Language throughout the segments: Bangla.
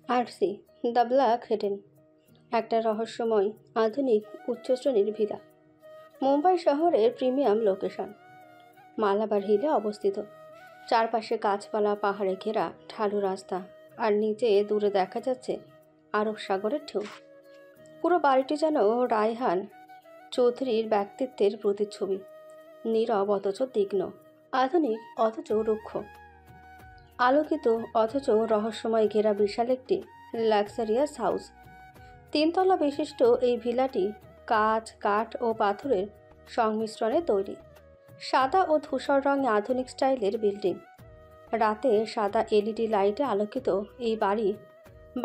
আরসি দ্য ব্ল্যাক হেডেন একটা রহস্যময় আধুনিক উচ্চশ্রেণীর ভিলা মুম্বাই শহরের প্রিমিয়াম লোকেশন। মালাবার হিলে অবস্থিত। চারপাশে গাছপালা, পাহাড়ে ঘেরা ঢালু রাস্তা, আর নিচে দূরে দেখা যাচ্ছে আরব সাগরের ঢেউ। পুরো বাড়িটি যেন রায়হান চৌধুরীর ব্যক্তিত্বের প্রতিচ্ছবি। নীরব অথচ তীক্ষ্ণ, আধুনিক অথচ রুক্ষ, আলোকিত অথচ রহস্যময় ঘেরা বিশাল একটি লাক্সারিয়াস হাউস। তিনতলা বিশিষ্ট এই ভিলাটি কাঁচ, কাঠ ও পাথরের সংমিশ্রণে তৈরি। সাদা ও ধূসর রঙে আধুনিক স্টাইলের বিল্ডিং। রাতে সাদা এলইডি লাইটে আলোকিত এই বাড়ি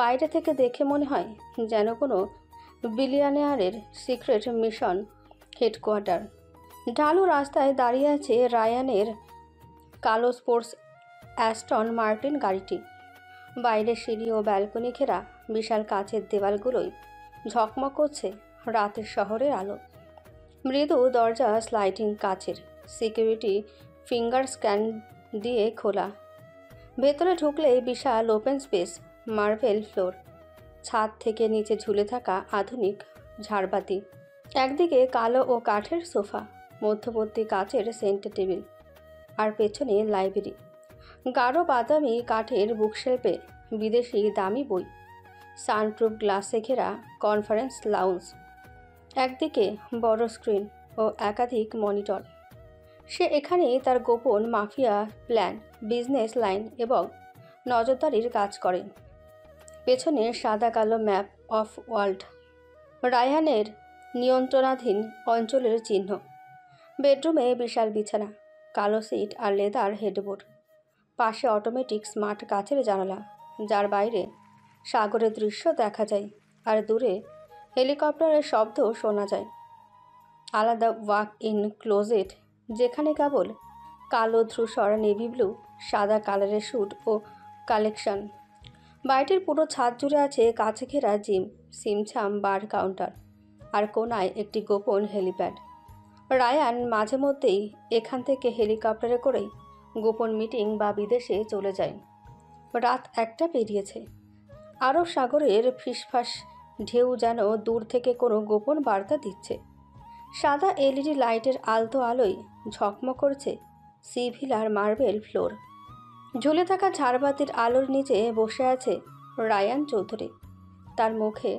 বাইরে থেকে দেখে মনে হয় যেন কোনো বিলিয়নিয়ারের সিক্রেট মিশন হেডকোয়ার্টার। ঢালু রাস্তায় দাঁড়িয়ে আছে রায়ানের কালো স্পোর্টস অ্যাস্টন মার্টিন গাড়িটি। বাইরে সিঁড়ি ও ব্যালকনি ঘেরা বিশাল কাচের দেওয়ালগুলোই ঝকমক করছে রাতের শহরের আলো। মৃদু দরজা স্লাইডিং কাচের, সিকিউরিটি ফিঙ্গার স্ক্যান দিয়ে খোলা। ভেতরে ঢুকলেই বিশাল ওপেন স্পেস, মার্বেল ফ্লোর, ছাদ থেকে নিচে ঝুলে থাকা আধুনিক ঝাড়বাতি। একদিকে কালো ও কাঠের সোফা, মধ্যবর্তী কাচের সেন্টার টেবিল, আর পেছনে লাইব্রেরি। গাঢ় বাদামি কাঠের বুকশেলফে বিদেশি দামি বই, সানপ্রুফ গ্লাসে ঘেরা কনফারেন্স লাউঞ্জ। একদিকে বড় স্ক্রিন ও একাধিক মনিটর। সে এখানেই তার গোপন মাফিয়া প্ল্যান, বিজনেস লাইন এবং নজরদারির কাজ করে। পেছনে সাদা কালো ম্যাপ অফ ওয়ার্ল্ড, রায়হানের নিয়ন্ত্রণাধীন অঞ্চলের চিহ্ন। বেডরুমে বিশাল বিছানা, কালো সিট আর লেদার হেডবোর্ড। পাশে অটোমেটিক স্মার্ট কাচের জানালা, যার বাইরে সাগরের দৃশ্য দেখা যায় আর দূরে হেলিকপ্টারের শব্দ শোনা যায়। আলাদা ওয়াক ইন ক্লোজেট, যেখানে কেবল কালো ধূসর, নেভি ব্লু, সাদা কালারের স্যুট ও কালেকশন। বাড়িটির পুরো ছাদ জুড়ে আছে কাছে ঘেরা জিম, সিমছাম বার কাউন্টার, আর কোনায় একটি গোপন হেলিপ্যাড। রায়ান মাঝে মধ্যেই এখান থেকে হেলিকপ্টারে করেই গোপন মিটিং বা বিদেশে চলে যায়। রাত 1টা পেরিয়েছে। আরব সাগরের ফিসফাস ঢেউ যেন দূর থেকে কোনো গোপন বার্তা দিচ্ছে। সাদা এলইডি লাইটের আলতো আলোয় ঝকমক করছে সি ভিলার মার্বেল ফ্লোর। ঝুলে থাকা ঝাড়বাতির আলোর নিচে বসে আছে রায়ান চৌধুরী। তার মুখে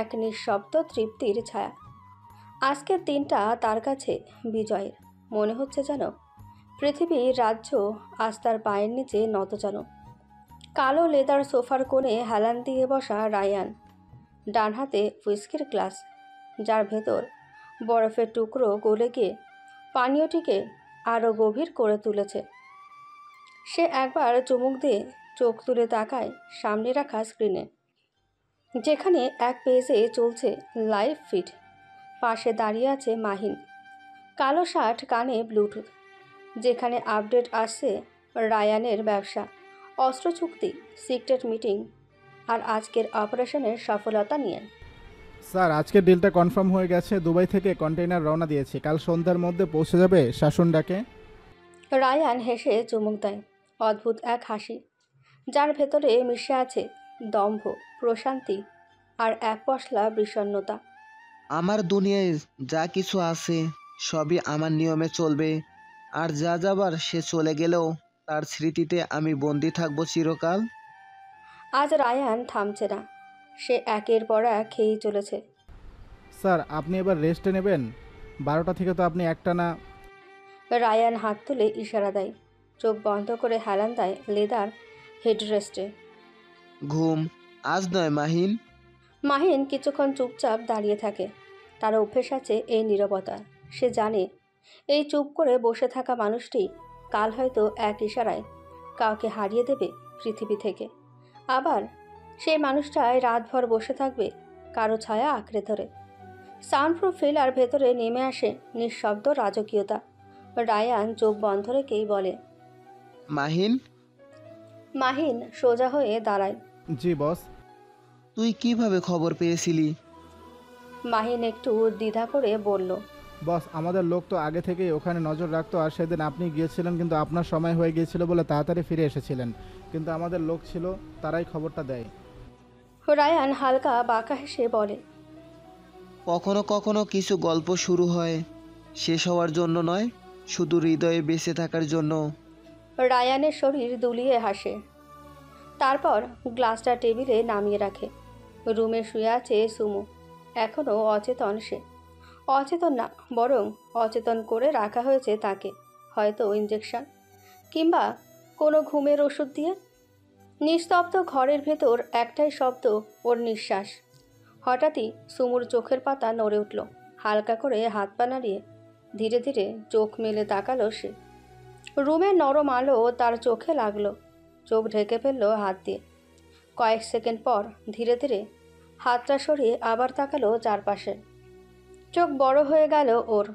এক নিঃশব্দ তৃপ্তির ছায়া। আজকের দিনটা তার কাছে বিজয়ের। মনে হচ্ছে যেন পৃথিবীর রাজ্য আজ তার পায়ের নিচে নতজানু। কালো লেদার সোফার কোণে হেলান দিয়ে বসা রায়ান, ডান হাতে হুইস্কির গ্লাস, যার ভেতর বরফের টুকরো গলে গিয়ে পানীয়টিকে আরও গভীর করে তুলেছে। সে একবার চুমুক দিয়ে চোখ তুলে তাকায় সামনে রাখা স্ক্রিনে, যেখানে এক পেজে চলছে লাইভ ফিড। পাশে দাঁড়িয়ে আছে মাহিন, কালো শার্ট, কানে ব্লুটুথ, যেখানে আপডেট আসছে রায়ানের ব্যবসা, অস্ত্র চুক্তি, সিক্রেট মিটিং আর আজকের অপারেশনের সফলতা নিয়ে। স্যার, আজকের ডিলটা কনফার্ম হয়ে গেছে। দুবাই থেকে কন্টেইনার রওনা দিয়েছে, কাল সন্ধ্যার মধ্যে পৌঁছে যাবে শাসন ডাকে। রায়ান হেসে চুমুক দেয়, অদ্ভুত এক হাসি, যার ভেতরে মিশে আছে দম্ভ, প্রশান্তি আর এক পশলা বিষণ্ণতা। আমার দুনিয়ায় যা কিছু আছে সবই আমার নিয়মে চলবে, আর যা যাবার সে চলে গেলেও তার স্মৃতিতে আমি বন্দি থাকবো চিরকাল। আজ রায়ান থামছে না, সে একের পর এক খেয়েই চলেছে। স্যার, আপনি এবার রেস্টে নেবেন। 12টা থেকে তো আপনি একটানা। রায়ান হাত তুলে ইশারা দেয়, চোখ বন্ধ করে হেলান দেয় লেদার হেডরেস্টে। ঘুম আজ নয় মাহিন। মাহিন কিছুক্ষণ চুপচাপ দাঁড়িয়ে থাকে। তার অভ্যেস আছে এই নীরবতা। সে জানে এই চুপ করে বসে থাকা মানুষটি কাল হয়তো এক ইশারায় কাউকে হারিয়ে দেবে পৃথিবী থেকে। আবার সেই মানুষটাই রাতভর বসে থাকবে কারো ছায়া আঁকড়ে ধরে। সাউন্ডপ্রুফ ফিলার ভেতরে নেমে আসে নিঃশব্দ রাজকীয়তা। রায়ান চোখ বন্ধ রেখেই বলে, মাহিন। মাহিন সোজা হয়ে দাঁড়ায়। জি বস। তুই কিভাবে খবর পেয়েছিলি? মাহিন একটু দ্বিধা করে বলল, বস, আমাদের লোক তো আগে থেকেই ওখানে নজর রাখতো, আর সেদিন আপনি গিয়েছিলেন কিন্তু আপনার সময় হয়ে গিয়েছিল বলে তাড়াতাড়ি ফিরে এসেছিলেন। কিন্তু আমাদের লোক ছিল, তারাই খবরটা দেয়। রায়ান হালকা বাঁকা হেসে বলে, কখনো কখনো কিছু গল্প শুরু হয় শেষ হওয়ার জন্য নয়, শুধু হৃদয়ে বেঁচে থাকার জন্য। রায়ানের শরীর দুলিয়ে হাসে। তারপর গ্লাসটা টেবিলে নামিয়ে রাখে। রুমে শুয়ে আছে সুমু। এখনও অচেতন সে। অচেতন না, বরং অচেতন করে রাখা হয়েছে তাকে, হয়তো ইঞ্জেকশন কিংবা কোনো ঘুমের ওষুধ দিয়ে। নিস্তব্ধ ঘরের ভেতর একটাই শব্দ, ওর নিঃশ্বাস। হঠাৎই সুমুর চোখের পাতা নড়ে উঠল। হালকা করে হাত পা নাড়িয়ে ধীরে ধীরে চোখ মেলে তাকালো সে। রুমের নরম আলো তার চোখে লাগলো। চোখ ঢেকে ফেলল হাত দিয়ে। কয়েক সেকেন্ড পর ধীরে ধীরে হাতটা সরিয়ে আবার তাকালো চারপাশে। চোখ বড় হয়ে গেল ওর।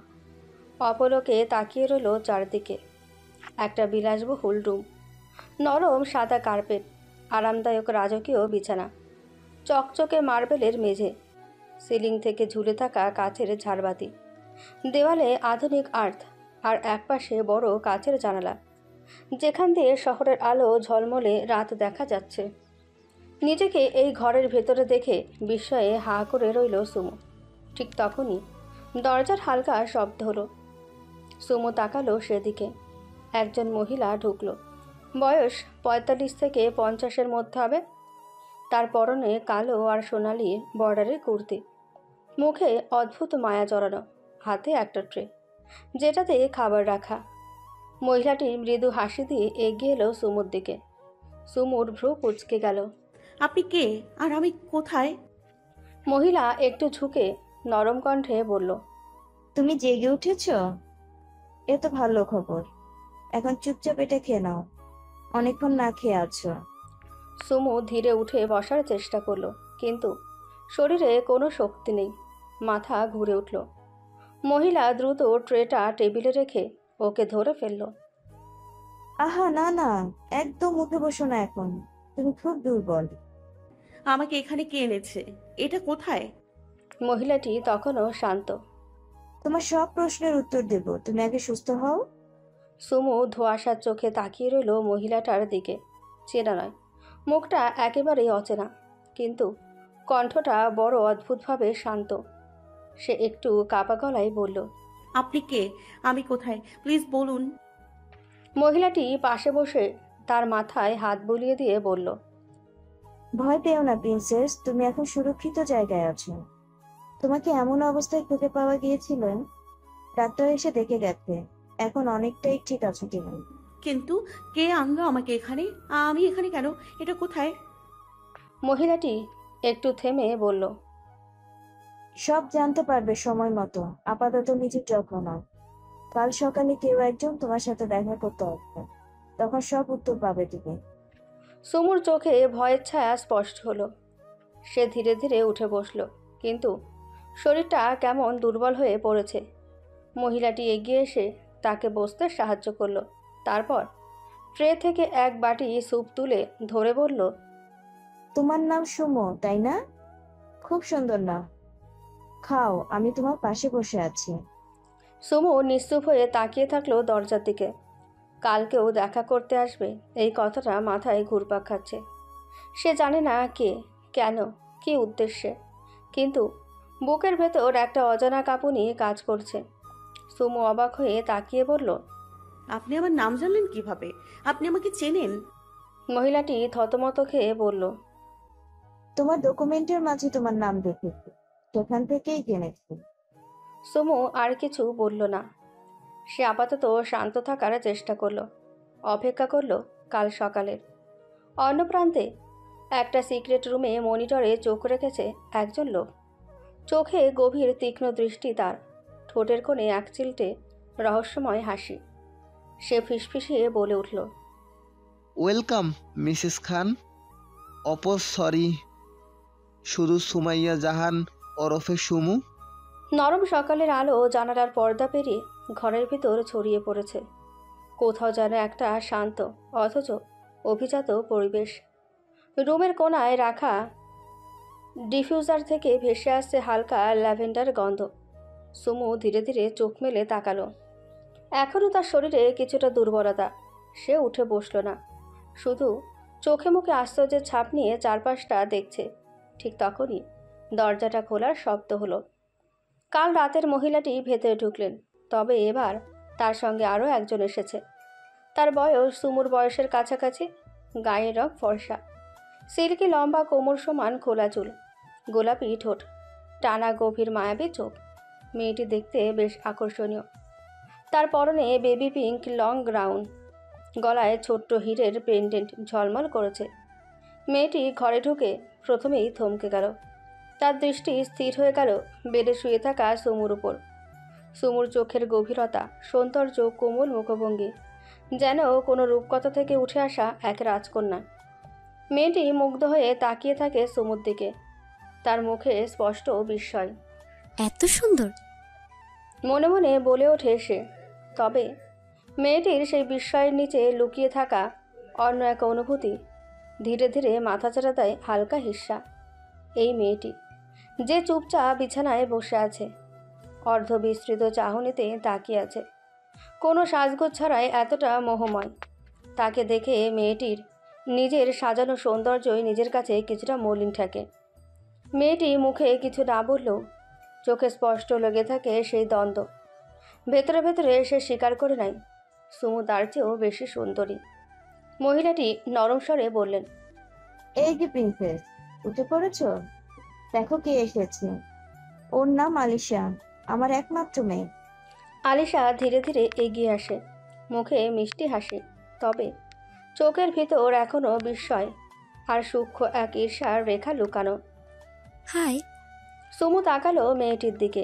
অপলকে তাকিয়ে রইল চারদিকে। একটা বিলাসবহুল রুম, নরম সাদা কার্পেট, আরামদায়ক রাজকীয় বিছানা, চকচকে মার্বেলের মেঝে, সিলিং থেকে ঝুলে থাকা কাচের ঝাড়বাতি, দেওয়ালে আধুনিক আর্ট, আর একপাশে বড় কাচের জানালা, যেখান দিয়ে শহরের আলো ঝলমলে রাত দেখা যাচ্ছে। নিজেকে এই ঘরের ভেতরে দেখে বিস্ময়ে হা করে রইল সুমু। ঠিক তখনই দরজার হালকা শব্দ হলো। সুমু তাকালো সেদিকে। একজন মহিলা ঢুকলো। বয়স ৪৫ থেকে ৫০-এর মধ্যে হবে। তার পরনে কালো আর সোনালি বর্ডারের কুর্তি। মুখে অদ্ভুত মায়া জড়ানো। হাতে একটা ট্রে, যেটাতে খাবার রাখা। মহিলাটি মৃদু হাসি দিয়ে এগিয়ে এলো সুমুর দিকে। সুমুর ভ্রু কুঁচকে গেল। আপনি কে আর আমি কোথায়? মহিলা একটু ঝুঁকে নরম কণ্ঠে বলল, তুমি জেগে উঠেছ? এ তো ভালো খবর। এখন চুপচাপ এটা খেয়ে নাও, অনেকক্ষণ না খেয়ে আছো। সুমু ধীরে উঠে বসার চেষ্টা করলো, কিন্তু শরীরে কোনো শক্তি নেই। মাথা ঘুরে উঠল। মহিলা দ্রুত ট্রেটা টেবিলে রেখে ওকে ধরে ফেলল। আহা না না, একদম উঠে বসো না এখন, তুমি খুব দুর্বল। আমাকে এখানে কে এনেছে? এটা কোথায়? মহিলাটি তখনও শান্ত। তোমার সব প্রশ্নের উত্তর দেব, তুমি আগে সুস্থ হও। সুমু ধোঁয়াশার চোখে তাকিয়ে রইল মহিলাটার দিকে। চেনা নয়, মুখটা একেবারেই অচেনা, কিন্তু কণ্ঠটা বড় অদ্ভুতভাবে শান্ত। সে একটু কাপা গলায় বলল, আপনি কে? আমি কোথায়? প্লিজ বলুন। মহিলাটি পাশে বসে তার মাথায় হাত বুলিয়ে দিয়ে বলল, ভয় পেও না প্রিন্সেস, তুমি এখন সুরক্ষিত জায়গায় আছো। তোমাকে এমন অবস্থায় খুঁজে পাওয়া গিয়েছিল, ডাক্তার এসে দেখে গেছে, এখন অনেকটাই ঠিক আছো তুমি। কিন্তু কে আনলো আমাকে এখানে? আমি এখানে কেন? এটা কোথায়? মহিলাটি একটু থেমে বলল, সব জানতে পারবে সময় মতো, আপাতত নিজের যত্ন নাও। কাল সকালে কেউ একজন তোমার সাথে দেখা করতে আসবে, তখন সব উত্তর পাবে তুমি। সুমুর চোখে ভয়ের ছায়া স্পষ্ট হলো। সে ধীরে ধীরে উঠে বসল, কিন্তু শরীরটা কেমন দুর্বল হয়ে পড়েছে। মহিলাটি এগিয়ে এসে তাকে বসতে সাহায্য করলো। তারপর ট্রে থেকে এক বাটি স্যুপ তুলে ধরে বলল, তোমার নাম সুমো, তাই না? খুব সুন্দর নাম। খাও, আমি তোমার পাশে বসে আছি। সুমু নিশ্চুপ হয়ে তাকিয়ে থাকলো দরজার দিকে। কালকেও দেখা করতে আসবে, এই কথাটা মাথায় ঘুরপাক খাচ্ছে। সে জানে না কে, কেন, কী উদ্দেশ্যে, কিন্তু বুকের ভেতর একটা অজানা কাঁপুনি কাজ করছে। সুমু অবাক হয়ে তাকিয়ে বলল, আপনি আমার নাম জানলেন কিভাবে? আপনি আমাকে চেনেন? মহিলাটি থতমত খেয়ে বলল, তোমার ডকুমেন্টের মাঝে তোমার নাম দেখেছি, সেখান থেকেই জেনেছি। সুমু আর কিছু বলল না। সে আপাতত শান্ত থাকার চেষ্টা করলো। অপেক্ষা করলো কাল সকালের। অন্য প্রান্তে একটা সিক্রেট রুমে মনিটরে চোখ রেখেছে একজন লোক। চোখে গভীর তীক্ষ্ণ দৃষ্টি তার, ঠোঁটের কোণে এক চিলটে রহস্যময় হাসি। সে ফিসফিসিয়ে বলে উঠল, ওয়েলকাম মিসেস খান। সরি, শুধু সুমাইয়া জাহান ওরফে সুমু। নরম সকালের আলো জানালার পর্দা পেরিয়ে ঘরের ভিতর ছড়িয়ে পড়েছে। কোথাও যেন একটা শান্ত অথচ অভিজাত পরিবেশ। রুমের কোণায় রাখা ডিফিউজার থেকে ভেসে আসছে হালকা ল্যাভেন্ডার গন্ধ। সুমু ধীরে ধীরে চোখ মেলে তাকালো। এখনও তার শরীরে কিছুটা দুর্বলতা। সে উঠে বসল না, শুধু চোখে মুখে আশ্চর্যের ছাপ নিয়ে চারপাশটা দেখছে। ঠিক তখনই দরজাটা খোলার শব্দ হলো। কাল রাতের মহিলাটি ভেতরে ঢুকলেন, তবে এবার তার সঙ্গে আরও একজন এসেছে। তার বয়স সুমুর বয়সের কাছাকাছি, গায়ের রং ফর্সা, সিল্কি লম্বা কোমর সমান খোলা চুল, গোলাপি ঠোঁট, টানা গভীর মায়াবী চোখ। মেয়েটি দেখতে বেশ আকর্ষণীয়। তার পরনে বেবি পিঙ্ক লং গাউন, গলায় ছোট্ট হীরের পেন্ডেন্ট ঝলমল করেছে। মেয়েটি ঘরে ঢুকে প্রথমেই থমকে গেল। তার দৃষ্টি স্থির হয়ে গেল বেডে শুয়ে থাকা সুমুর উপর। সুমুর চোখের গভীরতা, সৌন্দর্য, কোমল মুখভঙ্গি, যেন কোনো রূপকথা থেকে উঠে আসা এক রাজকন্যা। মেয়েটি মুগ্ধ হয়ে তাকিয়ে থাকে সুমুর দিকে। তার মুখে স্পষ্ট বিস্ময়। এত সুন্দর! মনে মনে বলে ওঠে সে। তবে মেয়েটির সেই বিস্ময়ের নিচে লুকিয়ে থাকা অন্য এক অনুভূতি। ধীরে ধীরে মাথাচাড়া দেয় হালকা হিস্সা। এই মেয়েটি যে চুপচাপ বিছানায় বসে আছে, অর্ধবিস্তৃত চাহনিতে তাকিয়ে আছে, কোনো সাজগোজ ছাড়াই এতটা মোহময়। তাকে দেখে মেয়েটির নিজের সাজানো সৌন্দর্যই নিজের কাছে কিছুটা মলিন ঠেকে। মেয়েটি মুখে কিছু না বললেও চোখে স্পষ্ট লেগে থাকে সেই দ্বন্দ্ব। ভেতরে ভেতরে সে স্বীকার করে নেয় সুমু তার চেয়েও বেশি সুন্দরী। মহিলাটি নরম স্বরে বললেন, এই যে প্রিন্সেস, উঠে পড়েছো? দেখো কে এসেছে। ওর নাম আলিশা, আমার একমাত্র মেয়ে। আলিশা ধীরে ধীরে এগিয়ে আসে, মুখে মিষ্টি হাসি, তবে চোখের ভিতর এখনও বিস্ময় আর সূক্ষ্ম এক ঈর্ষার রেখা লুকানো। হাই। সুমু তাকালো মেয়েটির দিকে।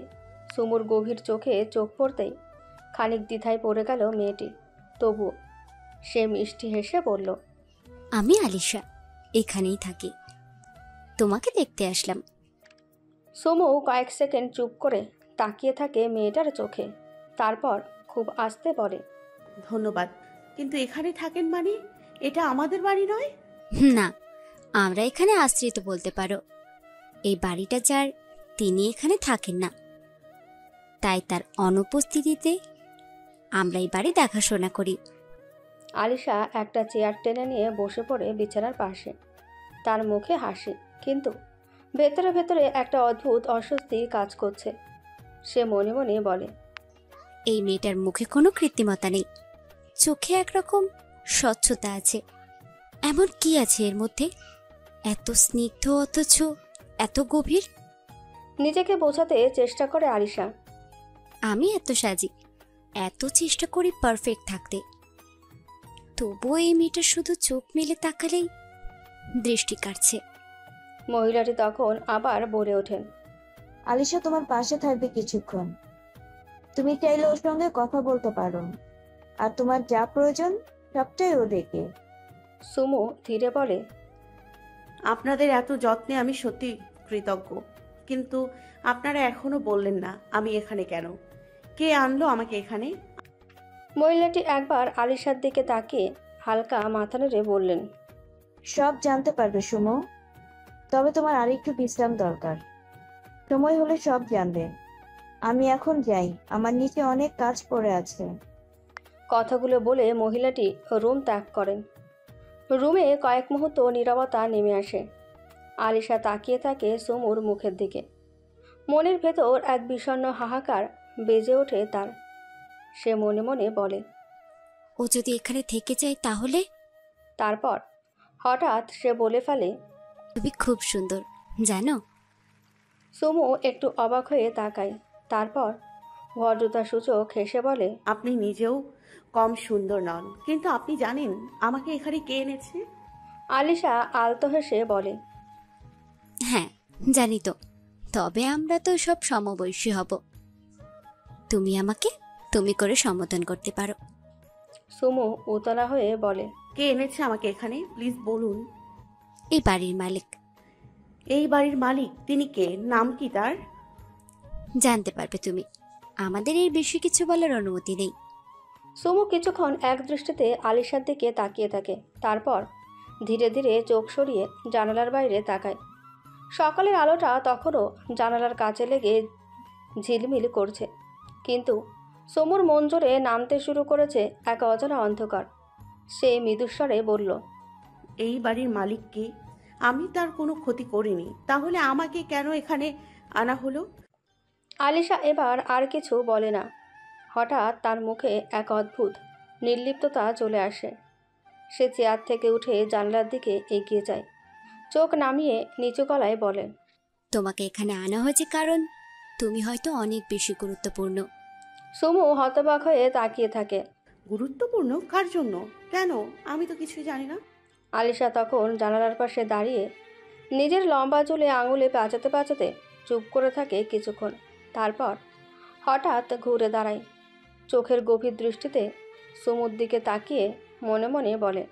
সুমুর গভীর চোখে চোখ পড়তেই খানিক দ্বিধায় পড়ে গেল মেয়েটি। তবুও সে মিষ্টি হেসে বলল, আমি আলিশা, এখানেই থাকি। তোমাকে দেখতে আসলাম। সুমু কয়েক সেকেন্ড চুপ করে তাকিয়ে থাকে মেয়েটার চোখে, তারপর খুব আস্তে বলে, ধন্যবাদ, কিন্তু এখানে থাকেন মানে এটা আমাদের বাড়ি নয়। না, আমরা এখানে আশ্রিত বলতে পারো। এই বাড়িটা যার, তিনি এখানে থাকেন না, তাই তার অনুপস্থিতিতে আমরা এই বাড়ি দেখাশোনা করি। আলিশা একটা চেয়ার টেনে নিয়ে বসে পড়ে বিছানার পাশে। তার মুখে হাসি, কিন্তু ভেতরে ভেতরে একটা অদ্ভুত অস্বস্তি কাজ করছে। সে মনে মনে বলে, এই মেয়েটার মুখে কোনো কৃত্রিমতা নেই, চোখে একরকম স্বচ্ছতা আছে। এমন কি আছে এর মধ্যে, এত স্নিগ্ধ অথচ এত গভীর? নিজেকে বোঝাতে চেষ্টা করে আলিশা। আমি এত সাজি, এত চেষ্টা করি পারফেক্ট থাকতে, তবুও এই মেয়েটা শুধু চোখ মেলে তাকালেই দৃষ্টি কাটছে। মহিলাটি তখন আবার বলে ওঠেন, আলিশা তোমার পাশে থাকবে কিছুক্ষণ। তুমি চাইলে ওর সঙ্গে কথা বলতে পারো, আর তোমার যা প্রয়োজন সবটাই ও দেখে। সুমু ধীরে বলে, আপনাদের এত যত্নে আমি সত্যি কৃতজ্ঞ, কিন্তু আপনারা এখনো বললেন না আমি এখানে কেন, কে আনলো আমাকে এখানে। মহিলাটি একবার আলিশার দিকে তাকিয়ে হালকা মাথা নেড়ে বললেন, সব জানতে পারবে সুমো, তবে তোমার আরেকটু বিশ্রাম দরকার। সময় হলে সব জানবে। আমি এখন যাই, আমার নিচে অনেক কাজ পড়ে আছে। কথাগুলো বলে মহিলাটি রুম ত্যাগ করেন। রুমে কয়েক মুহূর্ত নীরবতা নেমে আসে। আলিশা তাকিয়ে থাকে সুমুর মুখের দিকে। মনের ভেতর এক বিষণ্ণ হাহাকার বেজে ওঠে তার। সে মনে মনে বলে, ও যদি এখানে থেকে যায় তাহলে? তারপর হঠাৎ সে বলে ফেলে, তুমি খুব সুন্দর, জানো? সুমু একটু অবাক হয়ে তাকায়, তারপর ভদ্রতা সূচক হেসে বলে, আপনি নিজেও কম সুন্দর নন, কিন্তু আপনি জানেন আমাকে এখানে কে এনেছে? আলিশা আলতো হেসে বলে, হ্যাঁ জানি তো, তবে আমরা তো সব সমবয়সী হব। তুমি আমাকে তুমি করে সম্বোধন করতে পারো। সুমু উতলা হয়ে বলে, কে এনেছে আমাকে এখানে প্লিজ বলুন। এই বাড়ির মালিক। এই বাড়ির মালিক? তিনি কে? নাম কি তার? জানতে পারবে তুমি, আমাদের এর বেশি কিছু বলার অনুমতি নেই। সুমু কিছুক্ষণ এক দৃষ্টিতে আলিশার দিকে তাকিয়ে থাকে, তারপর ধীরে ধীরে চোখ সরিয়ে জানালার বাইরে তাকায়। সকালের আলোটা তখনও জানালার কাছে লেগে ঝিলমিল করছে, কিন্তু সমুর মন জোরে নামতে শুরু করেছে এক অজানা অন্ধকার। সে মৃদুস্বরে বলল, এই বাড়ির মালিক কে? আমি তার কোনো ক্ষতি করিনি, তাহলে আমাকে কেন এখানে আনা হলো? আলিশা এবার আর কিছু বলে না। হঠাৎ তার মুখে এক অদ্ভুত নির্লিপ্ততা চলে আসে। সে চেয়ার থেকে উঠে জানলার দিকে এগিয়ে যায়, চোখ নামিয়ে নিচু গলায় বলে, তোমাকে এখানে আনা হয়েছে কারণ তুমি হয়তো অনেক বেশি গুরুত্বপূর্ণ। সুমু হতবাক হয়ে তাকিয়ে থাকে। গুরুত্বপূর্ণ? কার জন্য? কেন? আমি তো কিছুই জানি না। আলিশা তখন জানালার পাশে দাঁড়িয়ে নিজের লম্বা চুলে আঙুলে পাচাতে পাচাতে চুপ করে থাকে কিছুক্ষণ। তারপর হঠাৎ ঘুরে দাঁড়ায়, চোখের গভীর দৃষ্টিতে সুমুর দিকে তাকিয়ে মনে মনে বলে,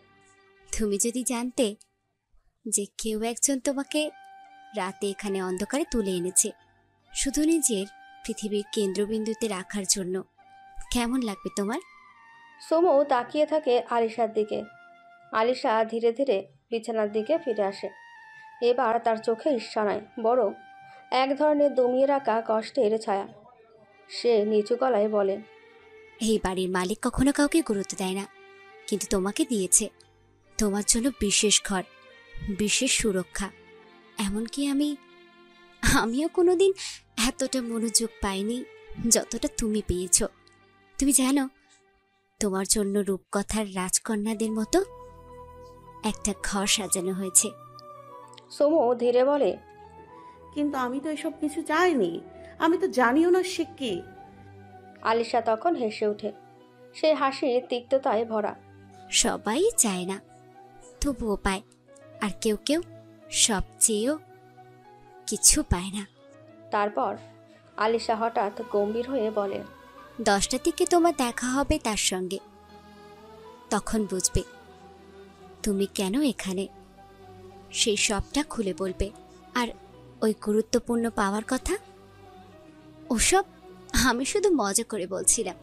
তুমি যদি জানতে যে কেউ একজন তোমাকে রাতে এখানে অন্ধকারে তুলে এনেছে শুধু নিজের পৃথিবীর কেন্দ্রবিন্দুতে রাখার জন্য, কেমন লাগবে তোমার? সুমু তাকিয়ে থাকে আলিশার দিকে। আলিশা ধীরে ধীরে বিছানার দিকে ফিরে আসে। এবার তার চোখে ঈর্ষা নয়, বরং এক ধরনের দমিয়ে রাখা কষ্টের ছায়া। সে নিচু গলায় বলে, এই বাড়ির মালিক কখনো কাউকে গুরুত্ব দেয় না, কিন্তু তোমাকে দিয়েছে। তোমার জন্য বিশেষ ঘর, বিশেষ সুরক্ষা। এমনকি আমিও কোনোদিন এতটা মনোযোগ পাইনি যতটা তুমি পেয়েছ। তুমি জানো, তোমার জন্য রূপকথার রাজকন্যাদের মতো একটা ঘর সাজানো হয়েছে। সুমু ধীরে বলে, কিন্তু আমি তো এসব কিছু চাইনি। আমি তো জানিও না সে কে। আলিশা তখন হেসে ওঠে। সে হাসির তিক্ততায় ভরা। সবাই চায় না, তবুও পায়। আর কেউ কেউ সবচেয়েও কিছু পায় না। তারপর আলিশা হঠাৎ গম্ভীর হয়ে বলে, 10টার দিকে তোমার দেখা হবে তার সঙ্গে, তখন বুঝবে তুমি কেন এখানে। সেই সবটা খুলে বলবে। আর ওই গুরুত্বপূর্ণ পাওয়ার কথা, ওসব আমি শুধু মজা করে বলছিলাম।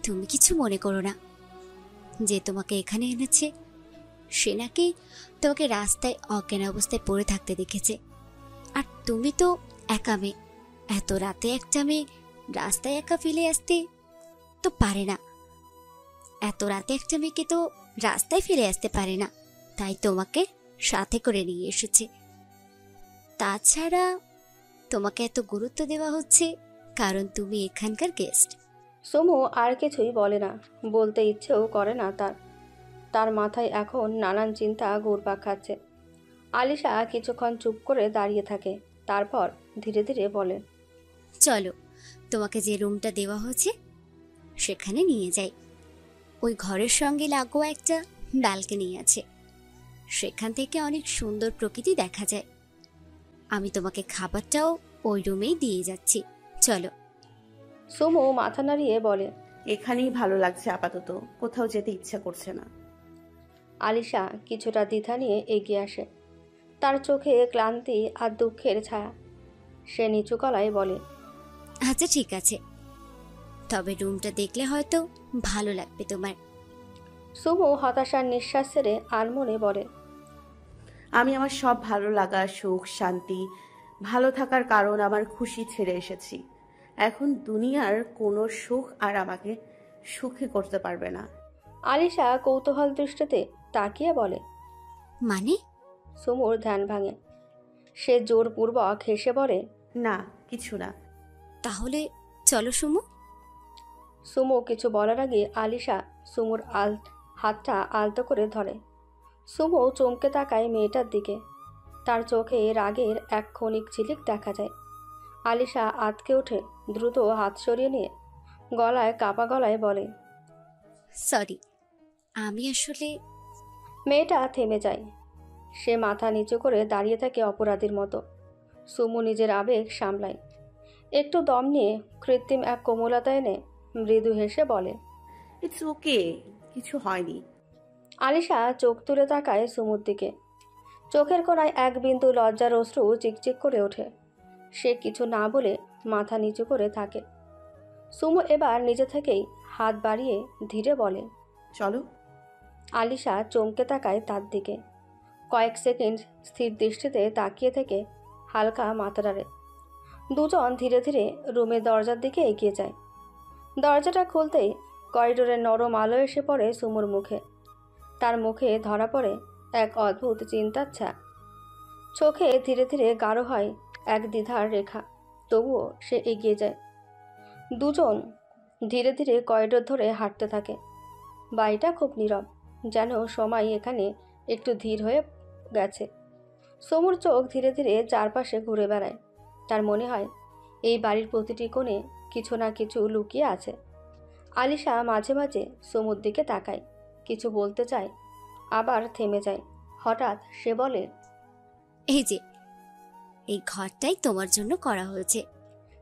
তুমি কিছু মনে করো না। যে তোমাকে এখানে এনেছে সে নাকি তোমাকে রাস্তায় অজ্ঞান অবস্থায় পড়ে থাকতে দেখেছে। আর তুমি তো একা মেয়ে, এত রাতে একটা মেয়ে রাস্তায় একা ফেলে আসতে তো পারে না। এত রাতে একটা মেয়েকে তো রাস্তায় ফেলে আসতে পারে না, তাই তোমাকে সাথে করে নিয়ে এসেছে। তাছাড়া তোমাকে এত গুরুত্ব দেওয়া হচ্ছে কারণ তুমি এখানকার গেস্ট। সুমু আর কিছুই বলে না, বলতে ইচ্ছেও করে না তার। তার মাথায় এখন নানান চিন্তা ঘুরপাক খাচ্ছে। আলিশা কিছুক্ষণ চুপ করে দাঁড়িয়ে থাকে, তারপর ধীরে ধীরে বলে, চলো, তোমাকে যে রুমটা দেওয়া হয়েছে সেখানে নিয়ে যাই। ওই ঘরের সঙ্গে লাগোয়া একটা ব্যালকনি আছে, সেখান থেকে অনেক সুন্দর প্রকৃতি দেখা যায়। আমি তোমাকে খাবারটাও ওই রুমেই দিয়ে যাচ্ছি, চলো। সুমু মাথা নাড়িয়ে বলে, এখানেই ভালো লাগছে আপাতত, কোথাও যেতে ইচ্ছা করছে না। আলিশা কিছুটা দ্বিধা নিয়ে এগিয়ে আসে, তার চোখে ক্লান্তি আর দুঃখের ছায়া। সে নিচু গলায় বলে, আচ্ছা ঠিক আছে, তবে রুমটা দেখলে হয়তো ভালো লাগবে তোমার। সুমু হতাশার নিঃশ্বাস ছেড়ে আনমনে বলে, আমি আমার সব ভালো লাগা, সুখ, শান্তি, ভালো থাকার কারণ, আমার খুশি ছেড়ে এসেছি। এখন দুনিয়ার কোনো সুখ আর আমাকে সুখী করতে পারবে না। আলিশা কৌতূহল দৃষ্টিতে তাকিয়ে বলে, মানে? সুমুর ধ্যান ভাঙে। সে জোরপূর্বক হেসে বলে, না, কিছু না। তাহলে চলো সুমু। সুমু কিছু বলার আগে আলিশা সুমুর হাতটা আলতো করে ধরে। সুমু চমকে তাকায় মেয়েটার দিকে। তার চোখে রাগের এক ক্ষণিক ঝিলিক দেখা যায়। আলিশা আঁতকে উঠে দ্রুত হাত সরিয়ে নিয়ে গলায় কাপা গলায় বলে, সরি, আমি আসলে। মেয়েটা থেমে যায়। সে মাথা নিচু করে দাঁড়িয়ে থাকে অপরাধীর মতো। সুমু নিজের আবেগ সামলায়। একটু দম নিয়ে কৃত্রিম এক কোমলতা এনে মৃদু হেসে বলে, ইটস ওকে, কিছু হয়নি। আলিশা চোখ তুলে তাকায় সুমুর দিকে। চোখের কোণায় এক বিন্দু লজ্জার অশ্রু চিকচিক করে ওঠে। সে কিছু না বলে মাথা নিচু করে থাকে। সুমু এবার নিজে থেকেই হাত বাড়িয়ে ধীরে বলে, চলো। আলিশা চমকে তাকায় তার দিকে। কয়েক সেকেন্ড স্থির দৃষ্টিতে তাকিয়ে থেকে হালকা মাথা নাড়ে। দুজন ধীরে ধীরে রুমের দরজার দিকে এগিয়ে যায়। দরজাটা খুলতেই করিডোরের নরম আলো এসে পড়ে সুমুর মুখে। তার মুখে ধরা পড়ে এক অদ্ভুত চিন্তার ছাপ। চোখে ধীরে ধীরে গাঢ় হয় এক দ্বিধার রেখা, তবুও সে এগিয়ে যায়। দুজন ধীরে ধীরে করিডোর ধরে হাঁটতে থাকে। বাড়িটা খুব নীরব, যেন সময় এখানে একটু ধীর হয়ে গেছে। সমুর চোখ ধীরে ধীরে চারপাশে ঘুরে বেড়ায়। তার মনে হয় এই বাড়ির প্রতিটি কোণে কিছু না কিছু লুকিয়ে আছে। আলিশা মাঝে মাঝে সমুর দিকে তাকায়, কিছু বলতে চায়, আবার থেমে যায়। হঠাৎ সে বলে, এই যে, এই ঘরটাই তোমার জন্য করা হয়েছে।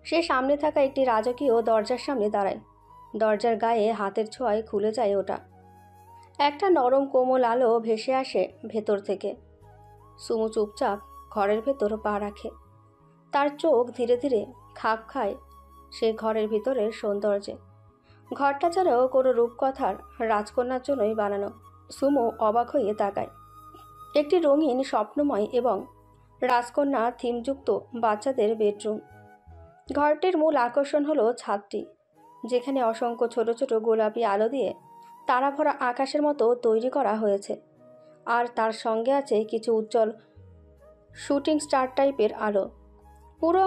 সে সামনে থাকা একটি রাজকীয় দরজার সামনে দাঁড়ায়। দরজার গায়ে হাতের ছোঁয়ায় খুলে যায় ওটা। একটা নরম কোমল আলো ভেসে আসে ভেতর থেকে। সুমু চুপচাপ ঘরের ভেতর পা রাখে। তার চোখ ধীরে ধীরে খাপ খায় সে ঘরের ভিতরের সৌন্দর্যে। ঘরটা যেন কোনো রূপকথার রাজকন্যার জন্যই বানানো। সুমু অবাক হয়ে তাকায়। একটি রঙিন, স্বপ্নময় এবং রাজকন্যা থিমযুক্ত বাচ্চাদের বেডরুম। ঘরটির মূল আকর্ষণ হলো ছাদটি, যেখানে অসংখ্য ছোট ছোট গোলাপি আলো দিয়ে তারা ভরা আকাশের মতো তৈরি করা হয়েছে। আর তার সঙ্গে আছে কিছু উজ্জ্বল শুটিং স্টার টাইপের আলো। পুরো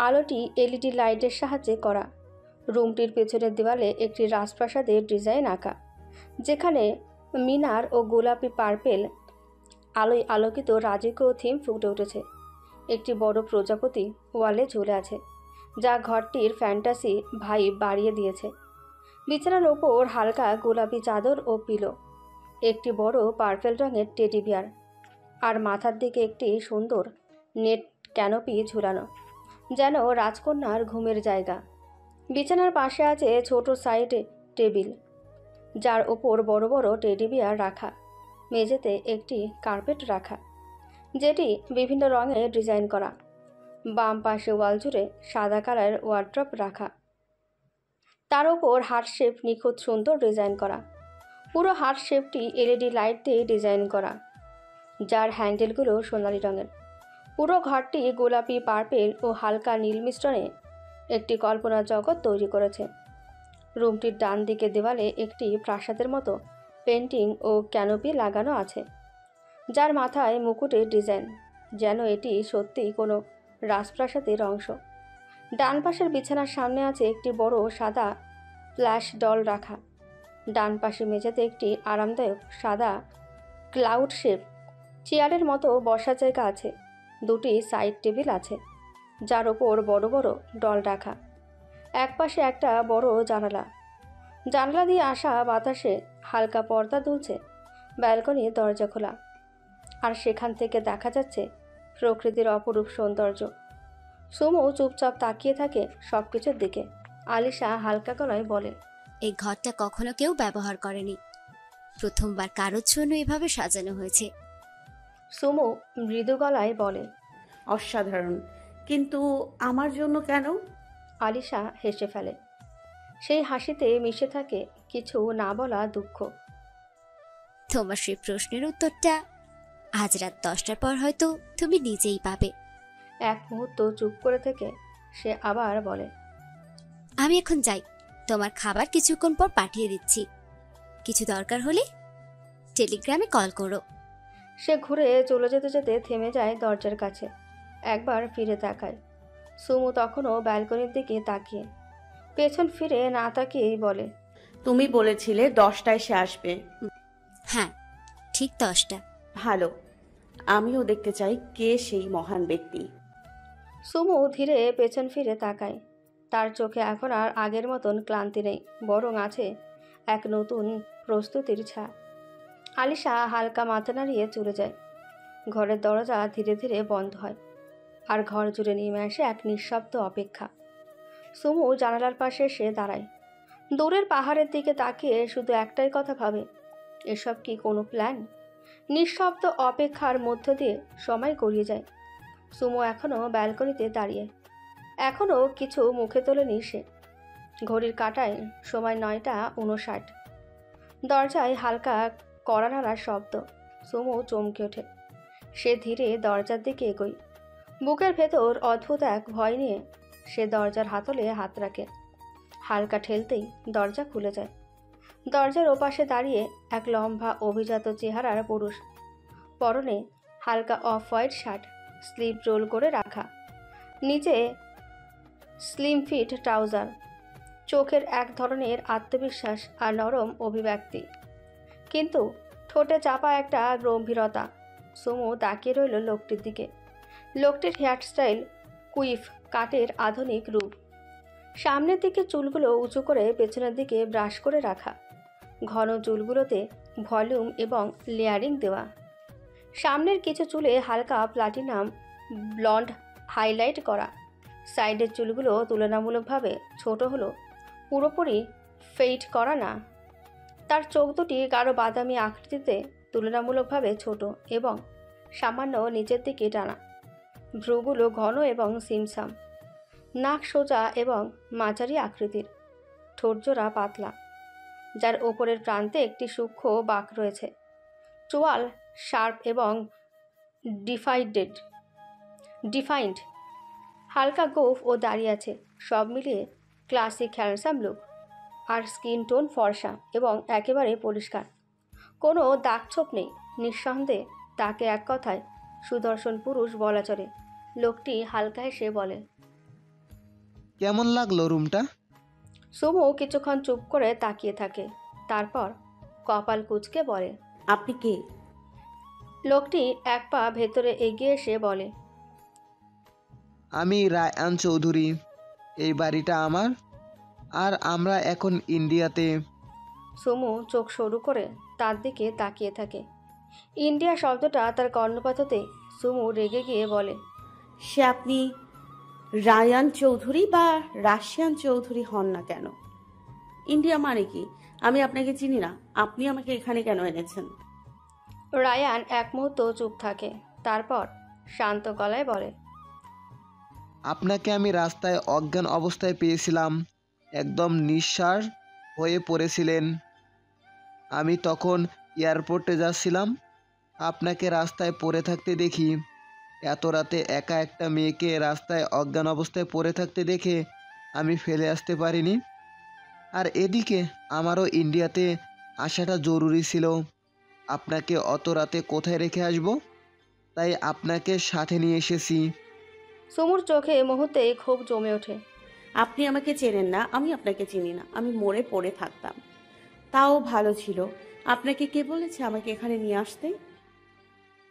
আলোটি এলইডি লাইটের সাহায্যে করা। রুমটির পেছনের দেওয়ালে একটি রাজপ্রাসাদের ডিজাইন আঁকা, যেখানে মিনার ও গোলাপি পার্পেল আলোয় আলোকিত রাজকীয় থিম ফুটে উঠেছে। একটি বড় প্রজাপতি ওয়ালে ঝুলে আছে, যা ঘরটির ফ্যান্টাসি ভাইব বাড়িয়ে দিয়েছে। বিছানার ওপর হালকা গোলাপি চাদর ও পিলো, একটি বড় পার্পেল রঙের টেডি বিয়ার, আর মাথার দিকে একটি সুন্দর নেট ক্যানোপি ঝুলানো, যেন রাজকন্যার ঘুমের জায়গা। বিছানার পাশে আছে ছোট সাইডে টেবিল, যার ওপর বড় বড় টেডি বিয়ার রাখা। মেঝেতে একটি কার্পেট রাখা, যেটি বিভিন্ন রঙে ডিজাইন করা। বাম পাশে ওয়াল জুড়ে সাদা কালার ওয়ার্ড্রপ রাখা, তার ওপর হার্ট শেপ নিখুঁত সুন্দর ডিজাইন করা। পুরো হার্ট শেপটি এলইডি লাইট দিয়ে ডিজাইন করা, যার হ্যান্ডেলগুলো সোনালি রঙের। পুরো ঘরটি গোলাপি, পার্পেল ও হালকা নীল মিশ্রণে একটি কল্পনা জগৎ তৈরি করেছে। রুমটির ডান দিকে দেওয়ালে একটি প্রাসাদের মতো পেন্টিং ও ক্যানোপি লাগানো আছে, যার মাথায় মুকুটের ডিজাইন, যেন এটি সত্যিই কোনো রাজপ্রাসাদের অংশ। ডান পাশের বিছানার সামনে আছে একটি বড় সাদা প্লাশ ডল রাখা। ডান পাশে মেঝেতে একটি আরামদায়ক সাদা ক্লাউড শেপ চেয়ারের মতো বসার জায়গা আছে। দুটি সাইড টেবিল আছে, যার ওপর বড় বড় ডল রাখা। একপাশে একটা বড় জানালা, জানলা দিয়ে আসা বাতাসে হালকা পর্দা দুলছে। ব্যালকনির দরজা খোলা, আর সেখান থেকে দেখা যাচ্ছে প্রকৃতির অপরূপ সৌন্দর্য। সুমু চুপচাপ তাকিয়ে থাকে সব কিছুর দিকে। আলিশা হালকা গলায় বলে, এই ঘরটা কখনো কেউ ব্যবহার করেনি, প্রথমবার কারোর জন্য এভাবে সাজানো হয়েছে। সুমু মৃদু গলায় বলে, অসাধারণ, কিন্তু আমার জন্য কেন? আলিশা হেসে ফেলে। সেই হাসিতে মিশে থাকে কিছু না বলা দুঃখ। তোমার সেই প্রশ্নের উত্তরটা আজ রাত 10টার পর হয়তো তুমি নিজেই পাবে। এক মুহূর্ত চুপ করে থেকে সে আবার বলে, আমি এখন যাই, তোমার খাবার কিছুক্ষণ পর পাঠিয়ে দিচ্ছি। কিছু দরকার হলে টেলিগ্রামে কল করো। সে ঘুরে চলে যেতে যেতে থেমে যায় দরজার কাছে। একবার ফিরে তাকায়। সুমু তখনও ব্যালকনির দিকে তাকিয়ে। পেছন ফিরে না তাকিয়েই বলে, তুমি বলেছিলে 10টায় সে আসবে। হ্যাঁ, ঠিক 10টা। ভালো, আমিও দেখতে চাই কে সেই মহান ব্যক্তি। সুমু ধীরে পেছন ফিরে তাকায়। তার চোখে এখন আর আগের মতন ক্লান্তি নেই, বরং আছে এক নতুন প্রস্তুতির ছাপ। আলিশা হালকা মাথা নাড়িয়ে চলে যায়। ঘরের দরজা ধীরে ধীরে বন্ধ হয়, আর ঘর জুড়ে নেমে আসে এক নিঃশব্দ অপেক্ষা। সুমু জানালার পাশে এসে দাঁড়ায়। দূরের পাহাড়ের দিকে তাকিয়ে শুধু একটাই কথা ভাবে, এসব কি কোনো প্ল্যান? নিঃশব্দ অপেক্ষার মধ্য দিয়ে সময় গড়িয়ে যায়। সুমু এখনও ব্যালকনিতে দাঁড়িয়ে, এখনও কিছু মুখে তোলেনি সে। ঘড়ির কাঁটায় সময় 9টা 59। দরজায় হালকা কড়া নাড়ার শব্দ। সুমু চমকে ওঠে। সে ধীরে দরজার দিকে এগোয়। বুকের ভেতর অদ্ভুত এক ভয় নিয়ে সে দরজার হাতলে হাত রাখে। হালকা ঠেলতেই দরজা খুলে যায়। দরজার ওপাশে দাঁড়িয়ে এক লম্বা অভিজাত চেহারার পুরুষ। পরনে হালকা off white shirt, sleeve roll করে রাখা, নিচে স্লিম ফিট ট্রাউজার। চোখের এক ধরনের আত্মবিশ্বাস আর নরম অভিব্যক্তি, কিন্তু ঠোঁটে চাপা একটা গম্ভীরতা। সুমু তাকিয়ে রইল লোকটির দিকে। লোকটির হেয়ারস্টাইল কুইফ কাটের আধুনিক রূপ। সামনের দিকে চুলগুলো উঁচু করে পেছনের দিকে ব্রাশ করে রাখা, ঘন চুলগুলোতে ভলিউম এবং লেয়ারিং দেওয়া। সামনের কিছু চুলে হালকা প্লাটিনাম ব্লন্ড হাইলাইট করা। সাইডের চুলগুলো তুলনামূলকভাবে ছোট হলো পুরোপুরি ফেইড করা না। তার চোখ দুটি গাঢ় বাদামি আকৃতিতে তুলনামূলকভাবে ছোট এবং সামান্য নিচের দিকে টানা। ভ্রুগুলো ঘন এবং সিমসাম। নাক সোজা এবং মাঝারি আকৃতির। ঠোঁটজোড়া পাতলা, যার ওপরের প্রান্তে একটি সূক্ষ্ম বাঁক রয়েছে। চোয়াল শার্প এবং ডিফাইন্ড। হালকা গোফ ও দাঁড়িয়ে আছে। সব মিলিয়ে ক্লাসিক হ্যান্ডসাম লুক। আর স্কিন টোন ফর্সা এবং একেবারে পরিষ্কার, কোনো দাগছোপ নেই। নিঃসন্দেহে তাকে এক কথায় সুদর্শন পুরুষ বলা চলে। লোকটি হালকা হেসে বলে, কেমন লাগলো রুমটা? সুমু কিছুক্ষণ চুপ করে তাকিয়ে থাকে, তারপর কপাল কুঁচকে বলে, আপনি কে? লোকটি এক পা ভেতরে এগিয়ে এসে বলে, আমি রায়হান চৌধুরী। এই বাড়িটা আমার, আর আমরা এখন ইন্ডিয়াতে। সুমু চোখ সরু করে তার দিকে তাকিয়ে থাকে। ইন্ডিয়া শব্দটা তার কর্ণপাততে সুমু রেগে গিয়ে বলে, সে আপনি রায়ান চৌধুরী বা রাশিয়ান চৌধুরী হন না কেন? ইন্ডিয়া মানে কি? আমি আপনাকে চিনি না। আপনি আমাকে এখানে কেন এনেছেন? রায়ান এক মুহূর্ত চুপ থাকে, তারপর শান্ত গলায় বলে, আপনাকে আমি রাস্তায় অজ্ঞান অবস্থায় পেয়েছিলাম। একদম নিঃশ্বাস হয়ে পড়েছিলেন। আমি তখন এয়ারপোর্টে যাচ্ছিলাম। আপনাকে রাস্তায় পড়ে থাকতে দেখি। এত রাতে একা একটা মেয়েকে রাস্তায় অজ্ঞান অবস্থায় পড়ে থাকতে দেখে আমি ফেলে আসতে পারিনি। আর এদিকে আমারও ইন্ডিয়াতে আসাটা জরুরি ছিল। আপনাকে অত রাতে কোথায় রেখে আসব? তাই আপনাকে সাথে নিয়ে এসেছি। সুমুর চোখে মুহূর্তে ক্ষোভ জমে ওঠে। আপনি আমাকে চেনেন না, আমি আপনাকে চিনি না। আমি মরে পড়ে থাকতাম, তাও ভালো ছিল। আপনাকে কে বলেছে আমাকে এখানে নিয়ে আসতে?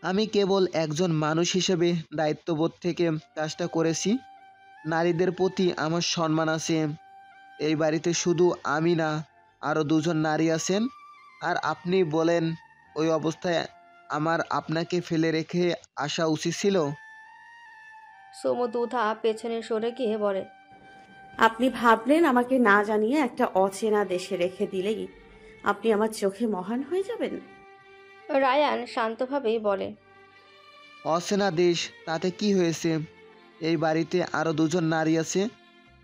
আমি কেবল একজন মানুষ হিসেবে দায়িত্ববোধ থেকে কাজটা করেছি। নারীদের প্রতি আমার সম্মান আছে। এই বাড়িতে শুধু আমি না, আরও দুজন নারী আছেন। আর আপনি বলেন, ওই অবস্থায় আমার আপনাকে ফেলে রেখে আসা উচিত ছিল? সুমু দুধা পেছনে সরে গিয়ে বলে, আপনি ভাবলেন আমাকে না জানিয়ে একটা অচেনা দেশে রেখে দিলেই আপনি আমার চোখে মহান হয়ে যাবেন? রায়ান শান্তভাবেই বলে, অচেনা দেশ তাতে কি হয়েছে? এই বাড়িতে আরও দুজন নারী আছে।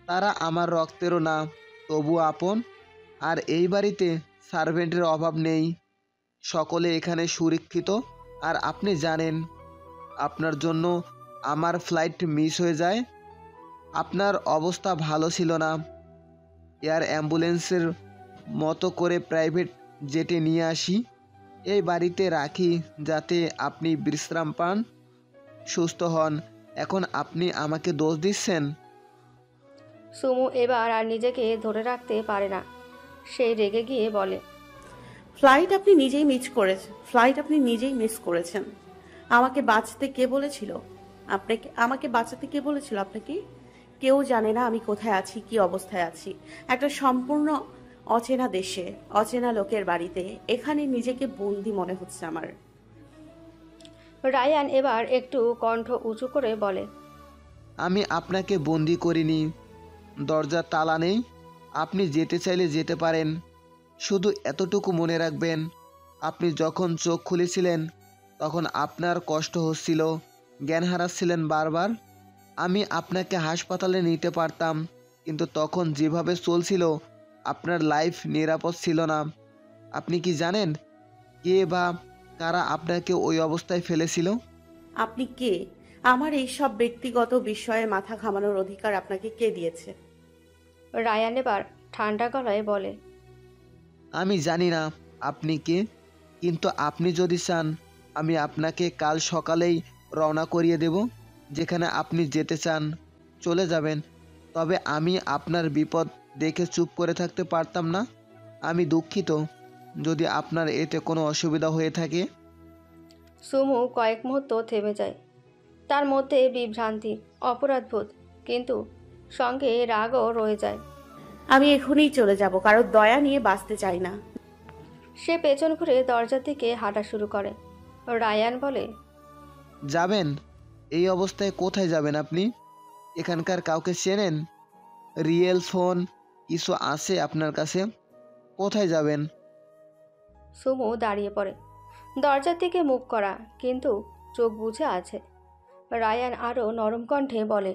তারা আমার রক্তেরও না, তবু আপন। আর এই বাড়িতে সার্ভেন্টের অভাব নেই। সকলে এখানে সুরক্ষিত। আর আপনি জানেন, আপনার জন্য আমার ফ্লাইট মিস হয়ে যায়। আপনার অবস্থা ভালো ছিল না। এয়ার অ্যাম্বুলেন্সের মতো করে প্রাইভেট জেটে নিয়ে আসি, এই বাড়িতে রাখি যাতে আপনি বিশ্রাম পান, সুস্থ হন। এখন আপনি আমাকে দোষ দিচ্ছেন? সুমু এবার আর নিজেকে ধরে রাখতে পারে না। সে রেগে গিয়ে বলে, ফ্লাইট আপনি নিজেই মিস করেছেন। আমাকে বাঁচতে কে বলেছিল? আমাকে বাঁচাতে কে বলেছিল আপনাকে? কেউ জানে না আমি কোথায় আছি, কি অবস্থায় আছি। একটা সম্পূর্ণ অচেনা দেশে, অচেনা লোকের বাড়িতে। এখানে নিজেকে বন্দি মনে হচ্ছে আমার। রায়ান এবার একটু কণ্ঠ উঁচু করে বলে, আমি আপনাকে বন্দি করিনি। দরজার তালা নেই। আপনি যেতে চাইলে যেতে পারেন। শুধু এতটুকু মনে রাখবেন, আপনি যখন চোখ খুলেছিলেন তখন আপনার কষ্ট হচ্ছিল, জ্ঞান হারাচ্ছিলেন বারবার। আমি আপনাকে হাসপাতালে নিতে পারতাম, কিন্তু তখন যেভাবে চলছিল আপনার লাইফ নিরাপদ ছিল না। আপনি কি জানেন কে বা কারা আপনাকে ওই অবস্থায় ফেলেছিল? আপনি কে? আমার এই সব ব্যক্তিগত বিষয়ে মাথা ঘামানোর অধিকার আপনাকে কে দিয়েছে? রায়ান এবার ঠান্ডা গলায় বলে, আমি জানি না আপনি কে, কিন্তু আপনি যদি চান আমি আপনাকে কাল সকালেই রওনা করিয়ে দেব। যেখানে আপনি যেতে চান চলে যাবেন। তবে আমি আপনার বিপদ দেখে চুপ করে থাকতে পারতাম না। আমি দুঃখিত যদি আপনার এতে কোনো অসুবিধা হয়ে থাকে। সুমু কয়েক মুহূর্ত থেমে যায়। তার মধ্যে বিভ্রান্তি, অপরাধবোধ, কিন্তু সঙ্গে রাগও রয়ে যায়। আমি এখনই চলে যাব, কারোর দয়া নিয়ে বাঁচতে চাই না। সে পেছন ঘুরে দরজার দিকে হাঁটা শুরু করে। রায়ান বলে, যাবেন? এই অবস্থায় কোথায় যাবেন আপনি? এখানকার কাউকে চেনেন? রিয়েল ফোন কিছু আছে আপনার কাছে? কোথায় যাবেন? সুমু দাঁড়িয়ে পড়ে, দরজার দিকে মুখ করা, কিন্তু চোখ বুজে আছে। রায়ান আরও নরম কণ্ঠে বলে,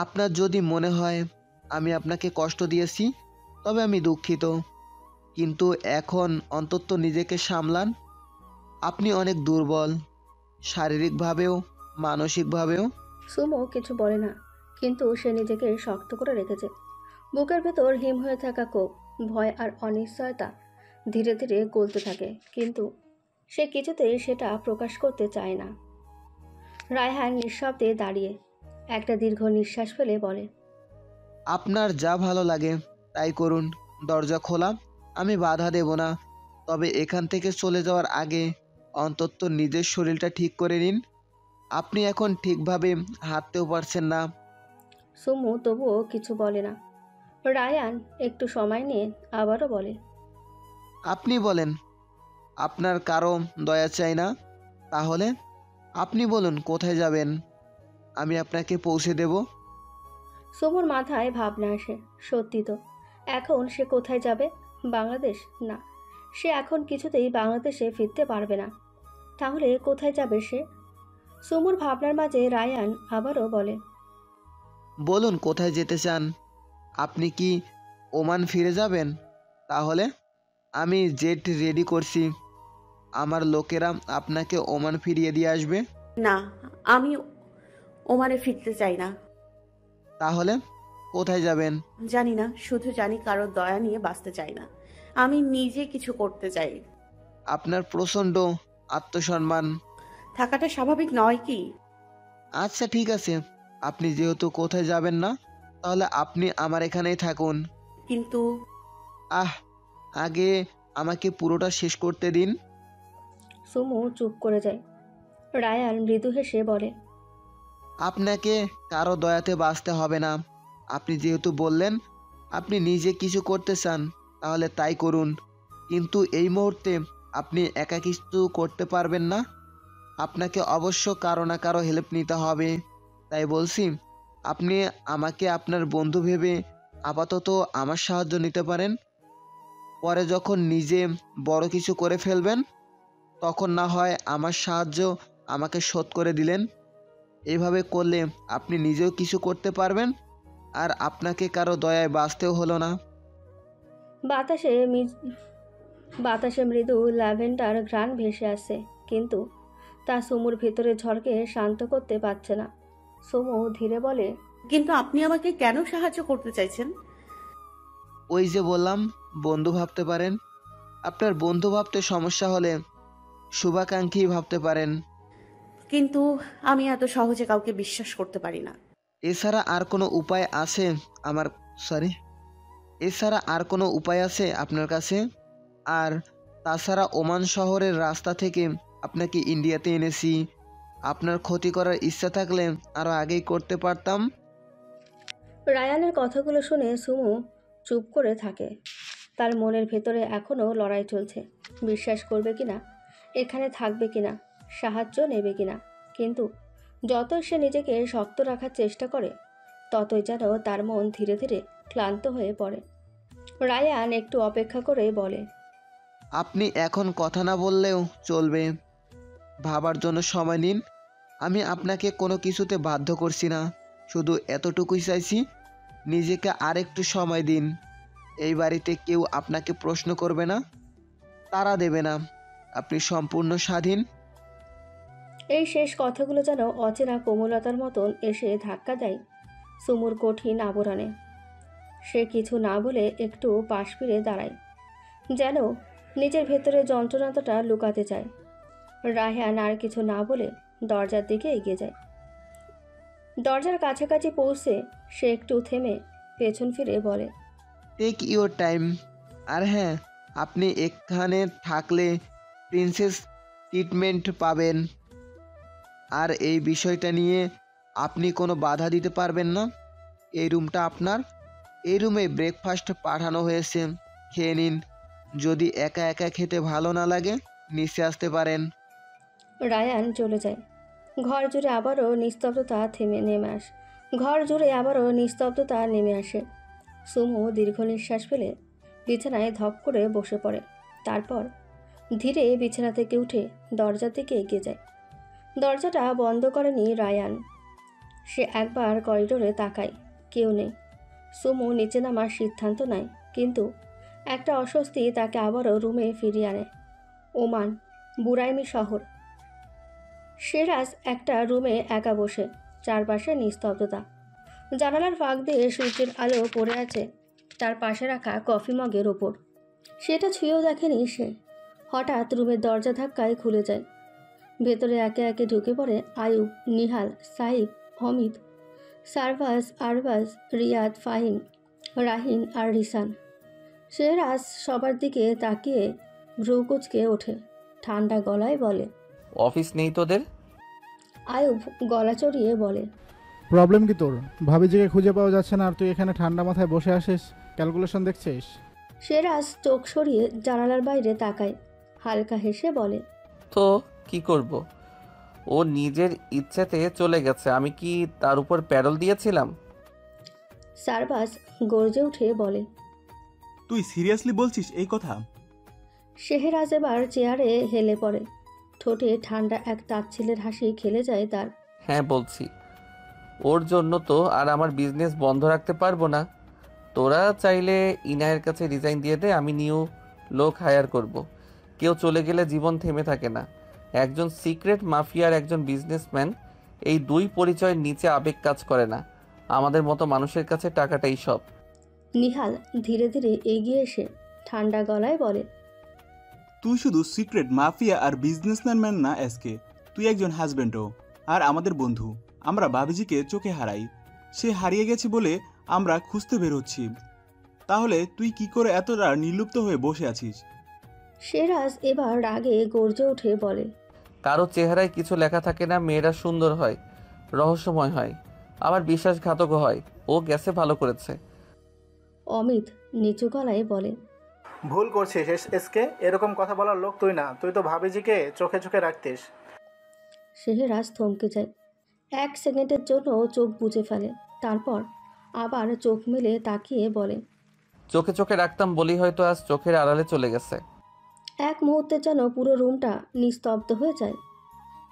আপনার যদি মনে হয় আমি আপনাকে কষ্ট দিয়েছি তবে আমি দুঃখিত, কিন্তু এখন অন্তত নিজেকে সামলান। আপনি অনেক দুর্বল, শারীরিকভাবেও মানসিকভাবেও। সুমু কিছু বলে না, কিন্তু সে নিজেকে শক্ত করে রেখেছে। বুকের ভেতর হিম হয়ে থাকা কোপ, ভয় আর অনিশ্চয়তা ধীরে ধীরে গলতে থাকে, কিন্তু সে কিছুতেই সেটা প্রকাশ করতে চায় না। রায়হান নিঃশব্দে দাঁড়িয়ে একটা দীর্ঘ নিঃশ্বাস ফেলে বলে, আপনার যা ভালো লাগে তাই করুন। দরজা খোলা, আমি বাধা দেব না। তবে এখান থেকে চলে যাওয়ার আগে অন্তত নিজের শরীরটা ঠিক করে নিন। আপনি এখন ঠিকভাবে হাঁটতেও পারছেন না। সুমু তবুও কিছু বলে না। রায়ান একটু সময় নিয়ে আবারও বলে, আপনি বলেন আপনার কারো দয়া চাই না। তাহলে আপনি বলুন কোথায় যাবেন, আমি আপনাকে পৌঁছে দেব। সুমুর মাথায় ভাবনা আসে, সত্যি তো, এখন সে কোথায় যাবে? বাংলাদেশ? না, সে এখন কিছুতেই বাংলাদেশে ফিরতে পারবে না। তাহলে কোথায় যাবে সে? সুমুর ভাবনার মাঝে রায়ান আবারও বলে, বলুন কোথায় যেতে চান। আপনি কি ওমান ফিরে যাবেন? তাহলে আমি জেট রেডি করছি, আমার লোকেরা আপনাকে ওমান ফিরিয়ে দিয়ে আসবে। না, আমি ওমানে ফিরতে চাই না। তাহলে কোথায় যাবেন? জানি না, শুধু জানি কারোর দয়া নিয়ে বাঁচতে চাই না। আমি নিজে কিছু করতে চাই। আপনার প্রচণ্ড আত্মসম্মান। থাকাটা স্বাভাবিক নয় কি? আচ্ছা ঠিক আছে, আপনি যেহেতু কোথায় যাবেন না, তাহলে আপনি আমার এখানেই থাকুন। কিন্তু আগে আমাকে পুরোটা শেষ করতে দিন। সুমু চুপ করে যায়। রায়ান মৃদু হেসে বলে, আপনাকে কারো দয়াতে বাঁচতে হবে না। আপনি যেহেতু বললেন আপনি নিজে কিছু করতে চান, তাহলে তাই করুন। কিন্তু এই মুহূর্তে আপনি একা কিছু করতে পারবেন না। আপনাকে অবশ্য কারো না কারো হেল্প নিতে হবে। তাই বলছি, আপনি আমাকে আপনার বন্ধু ভেবে আপাতত আমার সাহায্য নিতে পারেন। পরে যখন নিজে বড় কিছু করে ফেলবেন, তখন না হয় আমার সাহায্য আমাকে শোধ করে দিলেন। এইভাবে করলে আপনি নিজেও কিছু করতে পারবেন, আর আপনাকে কারো দয়ায় বাঁচতেও হলো না। বাতাসে মৃদু ল্যাভেন্ডার ঘ্রাণ ভেসে আসে, কিন্তু তা সুমুর ভিতরে ঝড়কে শান্ত করতে পারছে না। সুমু ধীরে বলে, কিন্তু আপনি আমাকে কেন সাহায্য করতে চাইছেন? ওই যে বললাম, বন্ধু ভাবতে পারেন। আপনার বন্ধু ভাবতে সমস্যা হলে শুভাকাঙ্ক্ষী ভাবতে পারেন। কিন্তু আমি এত সহজে কাউকে বিশ্বাস করতে পারি না। এছাড়া আর কোনো উপায় আছে এছাড়া আর কোনো উপায় আছে আপনার কাছে? আর তাছাড়া ওমান শহরের রাস্তা থেকে আপনাকে ইন্ডিয়াতে এনেছি। আপনার ক্ষতি করার ইচ্ছা থাকলে আরও আগেই করতে পারতাম। রায়ানের কথাগুলো শুনে সুমু চুপ করে থাকে। তার মনের ভেতরে এখনও লড়াই চলছে, বিশ্বাস করবে কিনা, এখানে থাকবে কিনা, সাহায্য নেবে কিনা। কিন্তু যতই সে নিজেকে শক্ত রাখার চেষ্টা করে, ততই যেন তার মন ধীরে ধীরে ক্লান্ত হয়ে পড়ে। রায়ান একটু অপেক্ষা করে বলে, আপনি এখন কথা না বললেও চলবে, ভাবার জন্য সময় নিন। আমি আপনাকে কোনো কিছুতে বাধ্য করছি না, শুধু এতটুকুই চাইছি, নিজেকে আরেকটু সময় দিন। এই বাড়িতে কেউ আপনাকে প্রশ্ন করবে না, তারা দেবে না। আপনি সম্পূর্ণ স্বাধীন। এই শেষ কথাগুলো যেন অচেনা কোমলতার মতন এসে ধাক্কা দেয় সুমুর কঠিন আবরণে। সে কিছু না বলে একটু পাশ ফিরে দাঁড়ায়, যেন নিজের ভেতরে যন্ত্রণাটা লুকাতে চায়। রায়হান আর কিছু না বলে দরজার দিকে এগিয়ে যায়। দরজার কাছাকাছি পৌঁছে সে একটু থেমে পেছন ফিরে বলে, টেক ইউর টাইম। আর হ্যাঁ, আপনি এখানে থাকলে প্রিন্সেস ট্রিটমেন্ট পাবেন। আর এই বিষয়টা নিয়ে আপনি কোনো বাধা দিতে পারবেন না। এই রুমটা আপনার। এই রুমে ব্রেকফাস্ট পাঠানো হয়েছে, খেয়ে নিন। যদি একা একা খেতে ভালো না লাগে নিচে আসতে পারেন। রায়ান চলে যায়। ঘর জুড়ে আবারও নিস্তব্ধতা নেমে আসে। সুমু দীর্ঘ নিঃশ্বাস ফেলে বিছানায় ধপ করে বসে পড়ে। তারপর ধীরে বিছানা থেকে উঠে দরজার দিকে এগিয়ে যায়। দরজাটা বন্ধ করেনি রায়ান। সে একবার করিডোরে তাকায়, কেউ নেই। সুমু নিচে নামার সিদ্ধান্ত নেয়, কিন্তু একটা অস্বস্তি তাকে আবারও রুমে ফিরিয়ে আনে। ওমান, বুরাইমি শহর। সিরাজ একটা রুমে একা বসে, চারপাশে নিস্তব্ধতা। জানালার ফাঁক দিয়ে সূর্যের আলো পড়ে আছে তার পাশে রাখা কফি মগের ওপর। সেটা ছুঁয়েও দেখেনি সে। হঠাৎ রুমের দরজা ধাক্কায় খুলে যায়। ভেতরে একে একে ঢুকে পড়ে আয়ুব, নিহাল, সাইফ, অমিত, সারভাজ, আরবাজ, রিয়াদ, ফাহিম, রাহিন আর রিসান। সিরাজ সবার দিকে তাকিয়ে ভ্রু কুঁচকে ওঠে, ঠান্ডা গলায় বলে, অফিস নেই তোদের? আয়ুব গলা চড়িয়ে বলে, প্রবলেম কি তোর? ভাবিজিকে খুঁজে পাওয়া যাচ্ছে না আর তুই এখানে ঠান্ডা মাথায় বসে আসিস, ক্যালকুলেশন দেখছিস? সিরাজ চোখ সরিয়ে জানালার বাইরে তাকায়, হালকা হেসে বলে, তো কি করব? ও নিজের ইচ্ছেতে চলে গেছে, আমি কি তার উপর প্যারল দিয়েছিলাম? সারবাজ গর্জে উঠে বলে, তুই সিরিয়াসলি বলছিস এই কথা? শেহরাজ এবার চেয়ারে হেলে পড়ে, ঠোঁটে ঠান্ডা এক তাচ্ছিলের হাসি খেলে যায় তার। হ্যাঁ বলছি। ওর জন্য তো আর আমার বিজনেস বন্ধ রাখতে পারবো না। তোরা চাইলে ইনায়ের কাছে রিজাইন দিয়ে দে, আমি নিউ লোক হায়ার করব। কেউ চলে গেলে জীবন থেমে থাকে না। একজন সিক্রেট মাফিয়ার একজন বিজনেসম্যান, এই দুই পরিচয়ের নিচে আবেগ কাজ করে না। আমাদের মতো মানুষের কাছে টাকাটাই সব। নিহাল ধীরে ধীরে এগিয়ে এসে ঠান্ডা গলায় বলে, তুই শুধু সিক্রেট মাফিয়া আর বিজনেসম্যান না এসকে, তুই একজন হাজব্যান্ডও আর আমাদের বন্ধু। আমরা বাবিজিকে চোখে হারাই, সে হারিয়ে গেছে বলে আমরা খুঁজতে বের হচ্ছি। তাহলে তুই কি করে এতটা নির্লুপ্ত হয়ে বসে আছিস? সিরাজ এবার রাগে গর্জে উঠে বলে, কারো চেহারায় কিছু লেখা থাকে না। মেয়েরা সুন্দর হয়, রহস্যময় হয়, আবার বিশ্বাসঘাতকও হয়। ও গেছে, ভালো করেছে। অমিত নিচু গলায় বলে, ভুল করছিস এসকে, এরকম কথা বলার লোক তুই না। তুই তো ভাবিজিকে চোখে চোখে রাখতিস। শেহরাজ থমকে যায়। 1 সেকেন্ডের জন্য চোখ বুজে ফেলে, তারপর আবার চোখ মেলে তাকিয়ে বলে, চোখে চোখে রাখতাম বলেই হয়তো আজ চোখের আড়ালে চলে গেছে। এক মুহূর্তে যেন পুরো রুমটা নিস্তব্ধ হয়ে যায়।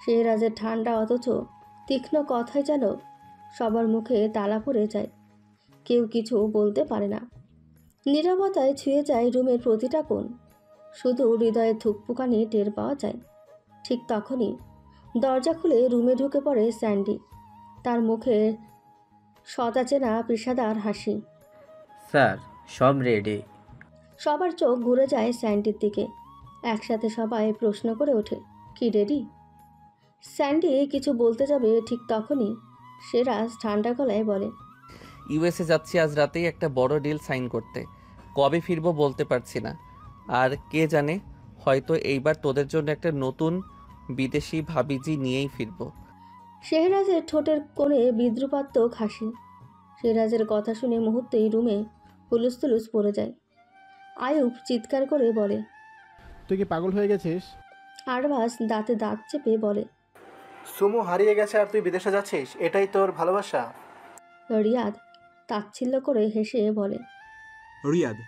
শেহরাজের ঠান্ডা অথচ তীক্ষ্ণ কথায় যেন সবার মুখে তালা পড়ে যায়। কেউ কিছু বলতে পারে না। নীরবতায় ছুঁয়ে যায় রুমের প্রতিটা কোণ। শুধু হৃদয়ে থুকপুকানি টের পাওয়া যায়। ঠিক তখনই দরজা খুলে রুমে ঢুকে পড়ে স্যান্ডি, তার মুখে সদাচেনা পেশাদার হাসি। স্যার, সব রেডি। সবার চোখ ঘুরে যায় স্যান্ডির দিকে। একসাথে সবাই প্রশ্ন করে ওঠে, কি রেডি? স্যান্ডি কিছু বলতে যাবে, ঠিক তখনই সিরাজ ঠান্ডা গলায় বলে, ইউএসএ যাচ্ছি আজ রাতেই একটা বড় ডিল সাইন করতে। কবে ফিরবো বলতে পারছি না। আর কে জানে, হয়তো এইবার তোদের জন্য একটা নতুন বিদেশি ভাবিজি নিয়েই ফিরবো। শেহরাজের ঠোঁটের কোণে বিদ্রুপাত্মক হাসি। সিরাজের কথা শুনে মুহূর্তেই রুমে হুলুস্থুলুস পড়ে যায়। আয়ুব চিৎকার করে বলে, তুই কি পাগল হয়ে গেছিস? আরবাজ দাঁতে দাঁত চেপে বলে, সুমু হারিয়ে গেছে আর তুই বিদেশে যাচ্ছিস, এটাই তোর ভালোবাসা? রিয়াদ তাচ্ছিল্য করে হেসে বলে, রিয়াদ,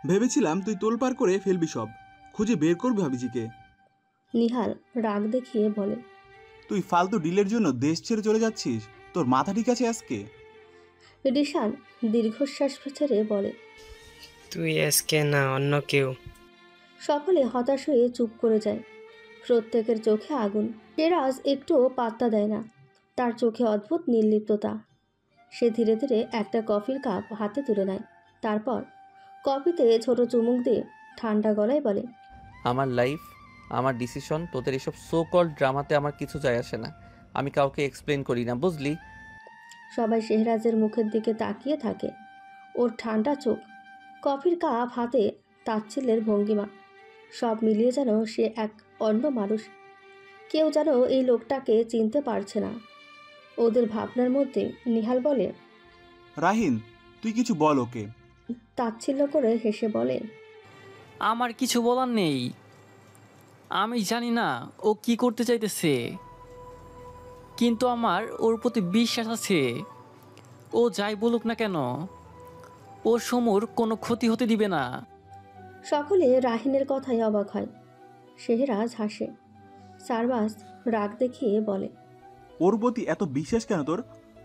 ভেবেছিলাম তুই তোলপাড় করে ফেলবি সব, খুঁজে বের করবি ভাবিজিকে। নিহাল রাগ দেখিয়ে বলে, তুই ফালতু ডিলের জন্য দেশ ছেড়ে চলে যাচ্ছিস? তোর মাথা ঠিক আছে আজকে? রিশান দীর্ঘশ্বাস ছেড়ে বলে, তুই এসকে না, অন্য কেউ। সকলে হতাশ হয়ে চুপ করে যায়। প্রত্যেকের চোখে আগুন। সিরাজ একটুও পাত্তা দেয় না, তার চোখে অদ্ভুত নির্লিপ্ততা। সে ধীরে ধীরে একটা কফির কাপ হাতে তুলে নেয়, তারপর কফিতে ছোট চুমুক দিয়ে ঠান্ডা গলায় বলে, আমার লাইফ, আমার ডিসিশন, তোদের এসব সো কল ড্রামাতে আমার কিছু যায় আসে না। আমি কাউকে এক্সপ্লেন করি না, বুঝলি? সবাই শেহরাজের মুখের দিকে তাকিয়ে থাকে। ওর ঠান্ডা চোখ, কফির কাপ হাতে, তাচ্ছিল্যের ভঙ্গিমা, সব মিলিয়ে যেন সে এক অন্য মানুষ। কেউ যেন এই লোকটাকে চিনতে পারছে না। ওদের ভাবনার মধ্যে নিহাল বলে, রাহিন, তুই কিছু বল ওকে। তাচ্ছিল্য করে হেসে বলে, আমার কিছু বলার নেই। আমি জানি না ও কি করতে চাইতেছে, কিন্তু আমার ওর প্রতি বিশ্বাস আছে। ও যাই বলুক না কেন, ও সমুর কোনো ক্ষতি হতে দিবে না। সকলে রাহিনের কথায় অবাক হয়। শেহরাজ হাসে। সারবাজ রাগ দেখিয়ে বলে, ওর প্রতি এত বিশ্বাস কেন তোর?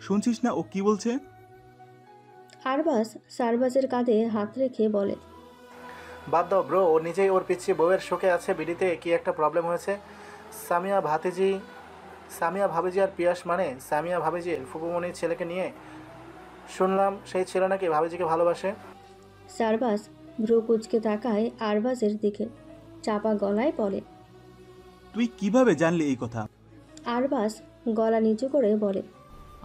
শুনছিস না ও কি বলছে? আরবাজ সারবাজের কাঁধে হাত রেখে বলে, বাদ দাও ব্রো, ও নিজেই ওর পিছিয়ে বউয়ের শোকে আছে। বিডিতে কি একটা প্রবলেম হয়েছে। সামিয়া ভাবিজি আর পিয়াস, মানে সামিয়া ভাবিজির ফুপুমণির ছেলেকে নিয়ে শুনলাম সেই ছেলে নাকি ভাবিজিকে ভালোবাসে। সারবাজ ভ্রু কুচকে তাকায় আরবাজের দিকে, চাপা গলায় বলে। তুই কিভাবে জানলি এই কথা? আরবাজ গলা নিচু করে বলে,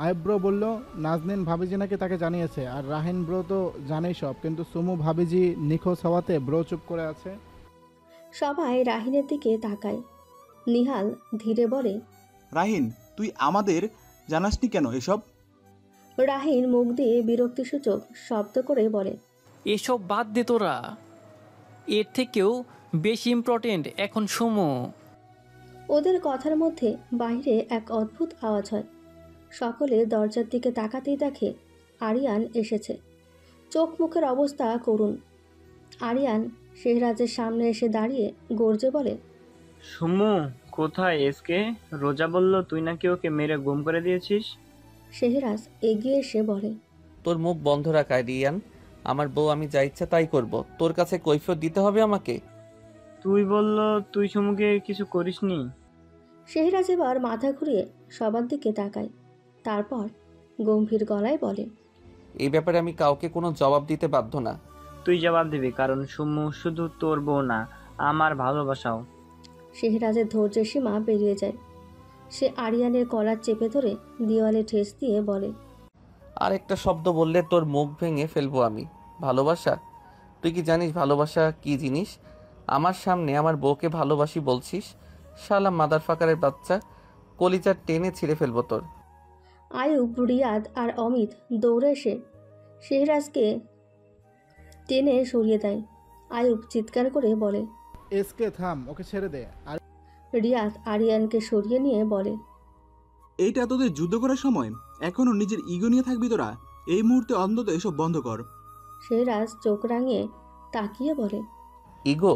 আয়ব ব্রো বলল নাজনীন ভাবিজি নাকি তাকে জানিয়েছে। আর রাহিন ব্রো তো জানেই সব, কিন্তু সুমু ভাবিজি নিখোঁজ হওয়াতে ব্রো চুপ করে আছে। সবাই রাহিনের দিকে তাকায়। নিহাল ধীরে বলে, রাহিন, তুই আমাদের জানাসনি কেন এসব? রাহিন মুখ দিয়ে বিরক্তিসূচক শব্দ করে বলে, এসব বাদ দে তোরা। এর থেকেও বেশি ইম্পর্টেন্ট এখন সমু। ওদের কথার মধ্যে বাইরে এক অদ্ভুত আওয়াজ হয়। সকলে দরজার দিকে তাকাতেই দেখে আরিয়ান এসেছে। চোখ মুখের অবস্থা করুণ। আরিয়ান শেহরাজের সামনে এসে দাঁড়িয়ে গর্জে বলে, সুমু কোথায়? এসকে রোজা বলল তুই নাকি ওকে মেরে গুম করে দিয়েছিস। শেহরাজ এগিয়ে এসে বলে, তোর মুখ বন্ধ রাখ আরিয়ান। আমার বউ, আমি যা ইচ্ছা তাই করব। তোর কাছে কৈফিয়ত দিতে হবে আমাকে? তুই বলল তুই সুমুকে কিছু করিসনি। শেহরাজ এবার মাথা ঘুরিয়ে সবার দিকে তাকায়, তারপর গম্ভীর গলায় বলে, এই ব্যাপারে আমি কাউকে কোনো জবাব দিতে বাধ্য না। তুই জবাব দিবি, কারণ সুমু শুধু তোর বউ না, আমার ভালোবাসাও। শেহরাজের ধৈর্যের সীমা পেরিয়ে যায়। সে আরিয়ানের কলার চেপে ধরে দেওয়ালে ঠেস দিয়ে বলে, আর একটা শব্দ বললে তোর মুখ ভেঙে ফেলবো আমি। ভালোবাসা? তুই কি জানিস ভালোবাসা কি জিনিস? আমার সামনে আমার বউকে ভালোবাসি বলছিস? শালা মাদার ফাকারের বাচ্চা, কলিজার টেনে ছিঁড়ে ফেলবো তোর। আয়ুব, রিয়াদ আর অমিত দৌড়ে এসে শেহরাজকে টেনে সরিয়ে দেয়। আয়ুব চিৎকার করে বলে, এসকে থাম, ওকে ছেড়ে দে। আর রিয়াদ আরিয়ানকে সরিয়ে নিয়ে বলে, এইটা তোদের যুদ্ধ করার সময়? এখনো নিজের ইগো নিয়ে থাকবি তোরা? এই মুহূর্তে অন্তত এসব বন্ধ কর। শেহরাজ চোখ রাঙিয়ে তাকিয়ে বলে, ইগো?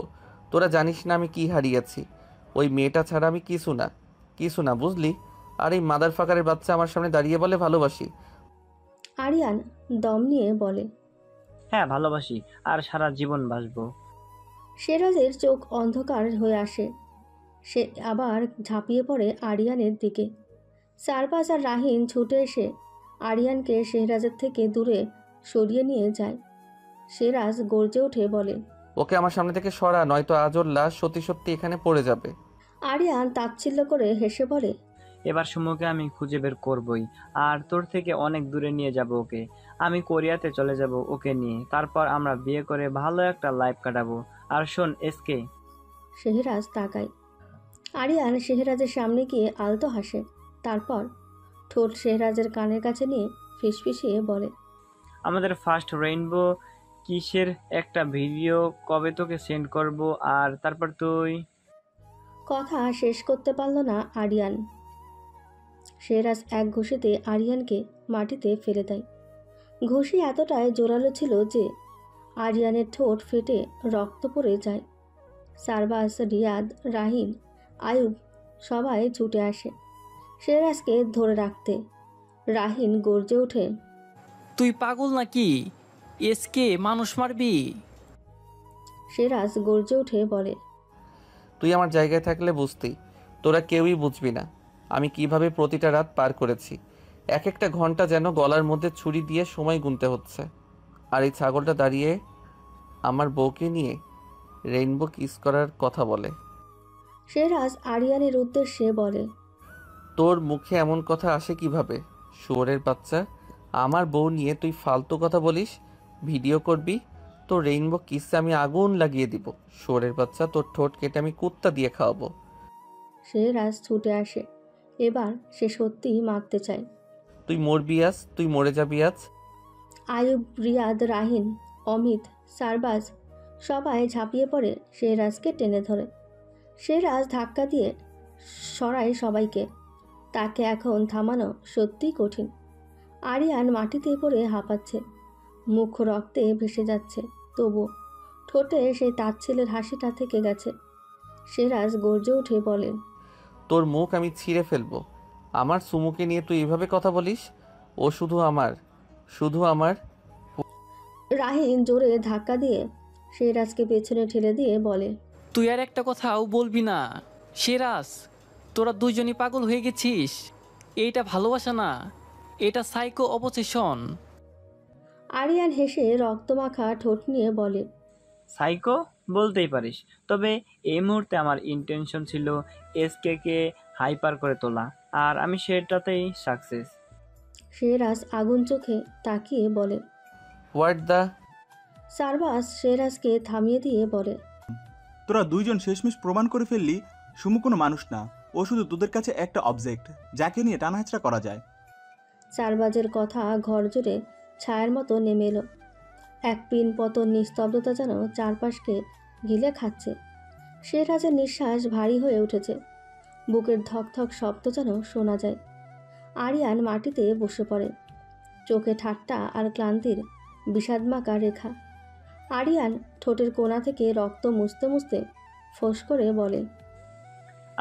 তোরা জানিস না আমি কি হারিয়েছি। ওই মেয়েটা ছাড়া আমি কিছু না, বুঝলি? আর এই মাদার ফাকারের বাচ্চা আমার সামনে দাঁড়িয়ে বলে ভালোবাসি। আরিয়ান দম নিয়ে বলে, হ্যাঁ ভালোবাসি, আর সারা জীবন বাসবো। শেহরাজের চোখ অন্ধকার হয়ে আসে। সে আবার ঝাঁপিয়ে পড়ে আরিয়ানের দিকে। সারবাজ আর রাহিন ছুটে এসে আরিয়ানকে শেহরাজের থেকে দূরে সরিয়ে নিয়ে যায়। শেহরাজ গর্জে উঠে বলে, ওকে আমার সামনে থেকে সরা, নয়তো আজ ওর লাশ সত্যি সত্যি এখানে পড়ে যাবে। আরিয়ান তাচ্ছিল্য করে হেসে বলে, এবার সুমুকে আমি খুঁজে বের করবই, আর তোর থেকে অনেক দূরে নিয়ে যাব ওকে। আমি কোরিয়াতে চলে যাব ওকে নিয়ে, তারপর আমরা বিয়ে করে ভালো একটা লাইফ কাটাবো। আর শোন এসকে। শেহরাজ তাকায়। আরিয়ান শেহরাজের সামনে গিয়ে আলতো হাসে, তারপর ঠোঁট শেহরাজের কানের কাছে নিয়ে ফিসফিসিয়ে বলে, আমাদের ফার্স্ট রেইনবো কিসের একটা ভিডিও কবে তোকে সেন্ড করব, আর তারপর তুই। কথা শেষ করতে পারল না আরিয়ান। শেহরাজ এক ঘুষিতে আরিয়ানকে মাটিতে ফেলে দেয়। ঘুষি এতটাই জোরালো ছিল যে আরিয়ানের ঠোঁট ফেটে রক্ত পড়ে যায়। সারবাজ, রিয়াদ, রাহিন, আয়ুব সবাই ছুটে আসে শেহরাজকে ধরে রাখতে। রাহিন গর্জে ওঠে, তুই পাগল নাকি? এসকে মানুষ মারবি? শেহরাজ গর্জে উঠে বলে, তুই আমার জায়গায় থাকলে বুঝতি। তোরা কেউই বুঝবি না আমি কিভাবে প্রতিটা রাত পার করেছি। এক একটা ঘন্টা যেন গলার মধ্যে ছুরি দিয়ে সময় গুনতে হচ্ছে। আর এই ছাগলটা দাঁড়িয়ে আমার বউকে নিয়ে রেইনবো কিস করার কথা বলে। শেহরাজ আরিয়ানের উদ্দেশ্যে বলে, তোর মুখে এমন কথা আসে কিভাবে? শুয়োরের বাচ্চা, আমার বউ নিয়ে তুই ফালতু কথা বলিস, ভিডিও করবি, তোর রেইনবো কিসে আমি আগুন লাগিয়ে দিব। শুয়োরের বাচ্চা, তোর ঠোঁট কেটে আমি কুত্তা দিয়ে খাওয়াবো। শেহরাজ ছুটে আসে। এবার সে সত্যিই মারতে চায়। তুই মরবি আজ, তুই মরে যাবি আজ। আয়ুব, রিয়াদ, রাহিন, অমিত, সারবাজ সবাই ঝাঁপিয়ে পড়ে শেহরাজকে টেনে ধরে। শেহরাজ ধাক্কা দিয়ে সরায় সবাইকে। তাকে এখন থামানো সত্যিই কঠিন। আরিয়ান মাটিতে পড়ে হাঁপাচ্ছে, মুখ রক্তে ভেসে যাচ্ছে, তবু ঠোঁটে সেই তাচ্ছিলের হাসিটা থেকে গেছে। শেহরাজ গর্জে উঠে বলে, তোর মুখ আমি ছিঁড়ে ফেলবো। আমার সুমুকে নিয়ে তুই এভাবে কথা বলিস? ও শুধু আমার, শুধু আমার। রাহিন জোরে ধাক্কা দিয়ে শেহরাজকে পেছনে ঠেলে দিয়ে বলে, তুই আর একটা কথাও বলবি না। শেরাজ, তোরা দুইজনই পাগল হয়ে গেছিস। এইটা ভালোবাসা না, এটা সাইকো অবসেশন। আরিয়ান হেসে রক্তমাখা ঠোঁট নিয়ে বলে, সাইকো বলতেই পারিস, তবে এই মুহূর্তে আমার ইন্টেনশন ছিল এসকে হাইপার করে তোলা, আর আমি সেটাতেই সাকসেস। শেহরাজ আগুন চোখে তাকিয়ে বলে। What the? সারবাজ শেহরাজকে থামিয়ে দিয়ে বলে, তোরা দুইজন শেষমেশ প্রমাণ করে ফেললি সুমু কোনো মানুষ না, ও শুধু তোদের কাছে একটা অবজেক্ট যাকে নিয়ে টানাহেঁচড়া করা যায়। সারবাজের কথা ঘর জুড়ে ছায়ার মতো নেমে এলো। এক পিন পতন নিস্তব্ধতা যেন চারপাশকে গিলে খাচ্ছে। শেহরাজের নিঃশ্বাস ভারী হয়ে উঠেছে, বুকের ধকধক শব্দ যেন শোনা যায়। আরিয়ান মাটিতে বসে পড়ে, চোখে ঠাট্টা আর ক্লান্তির বিষাদমাকা রেখা। আরিয়ান ঠোঁটের কোণা থেকে রক্ত মুছতে মুছতে ফোঁস করে বলে,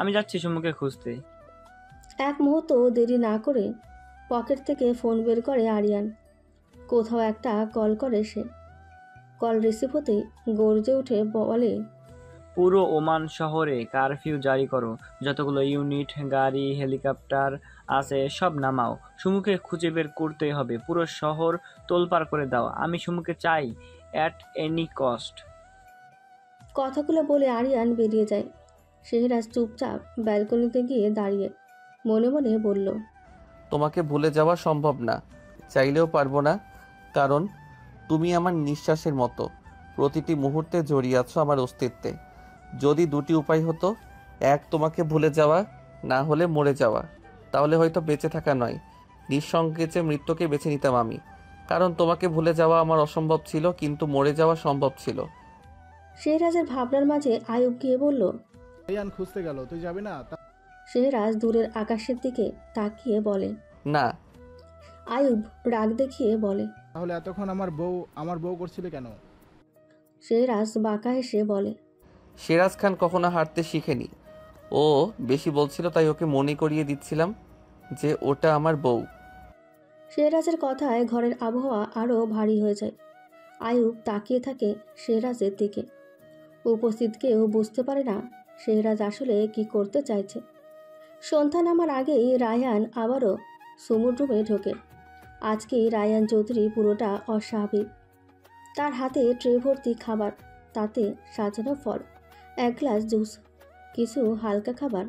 আমি যাচ্ছি সুমুকে খুঁজতে। এক মুহূর্ত দেরি না করে পকেট থেকে ফোন বের করে আরিয়ান। কোথাও একটা কল করে সে। কল রিসিভ হতেই গর্জে উঠে বলে, পুরো ওমান শহরে কারফিউ জারি করো, যতগুলো ইউনিট, গাড়ি, হেলিকপ্টার আছে সব নামাও। সুমুকে খুঁজে বের করতেই হবে, পুরো শহর তোলপাড় করে দাও। আমি সুমুকে চাই, অ্যাট এনি কস্ট। কথাগুলো বলে আরিয়ান বেরিয়ে যায়। শেহরাজ চুপচাপ ব্যালকনিতে গিয়ে দাঁড়িয়ে মনে মনে বলল, তোমাকে ভুলে যাওয়া সম্ভব না, চাইলেও পারবো না, কারণ তুমি আমার নিঃশ্বাসের মতো, প্রতিটি মুহূর্তে জড়িয়ে আছো আমার অস্তিত্বে। যদি দুটি উপায় হতো, এক তোমাকে ভুলে যাওয়া, না হলে মরে যাওয়া, তাহলে হয়তো বেঁচে থাকা নয়, নিঃসংকোচে মৃত্যুকে বেছে নিতাম আমি। কারণ তোমাকে ভুলে যাওয়া আমার অসম্ভব ছিল, কিন্তু মরে যাওয়া সম্ভব ছিল। শেহরাজের ভাবনার মাঝে আয়ুব গিয়ে বলল, আরিয়ান খুঁজতে গেল, তুই যাবি না? শেহরাজ দূরের আকাশের দিকে তাকিয়ে বলে। না। আয়ুব রাগ দেখিয়ে বলে, তাহলে এতক্ষণ আমার বউ করছিলে কেন? শেহরাজ বাঁকা হেসে বলে, সিরাজ খান কখনো হাঁটতে শিখেনি, ও বেশি বলছিল তাই ওকে মনে করিয়ে দিচ্ছিলাম যে ওটা আমার বউ। শেহরাজের কথায় ঘরের আবহাওয়া আরও ভারী হয়ে যায়। আয়ুব তাকিয়ে থাকে শেহরাজের দিকে। উপস্থিত কেউ বুঝতে পারে না শেহরাজ আসলে কি করতে চাইছে। সন্ধ্যা নামার আগেই রায়ান আবারও সুমুর রুমে ঢোকে। আজকেই রায়ান চৌধুরী পুরোটা অস্বাভাবিক। তার হাতে ট্রে ভর্তি খাবার, তাতে সাজানো ফল, এক গ্লাস জুস, কিছু হালকা খাবার।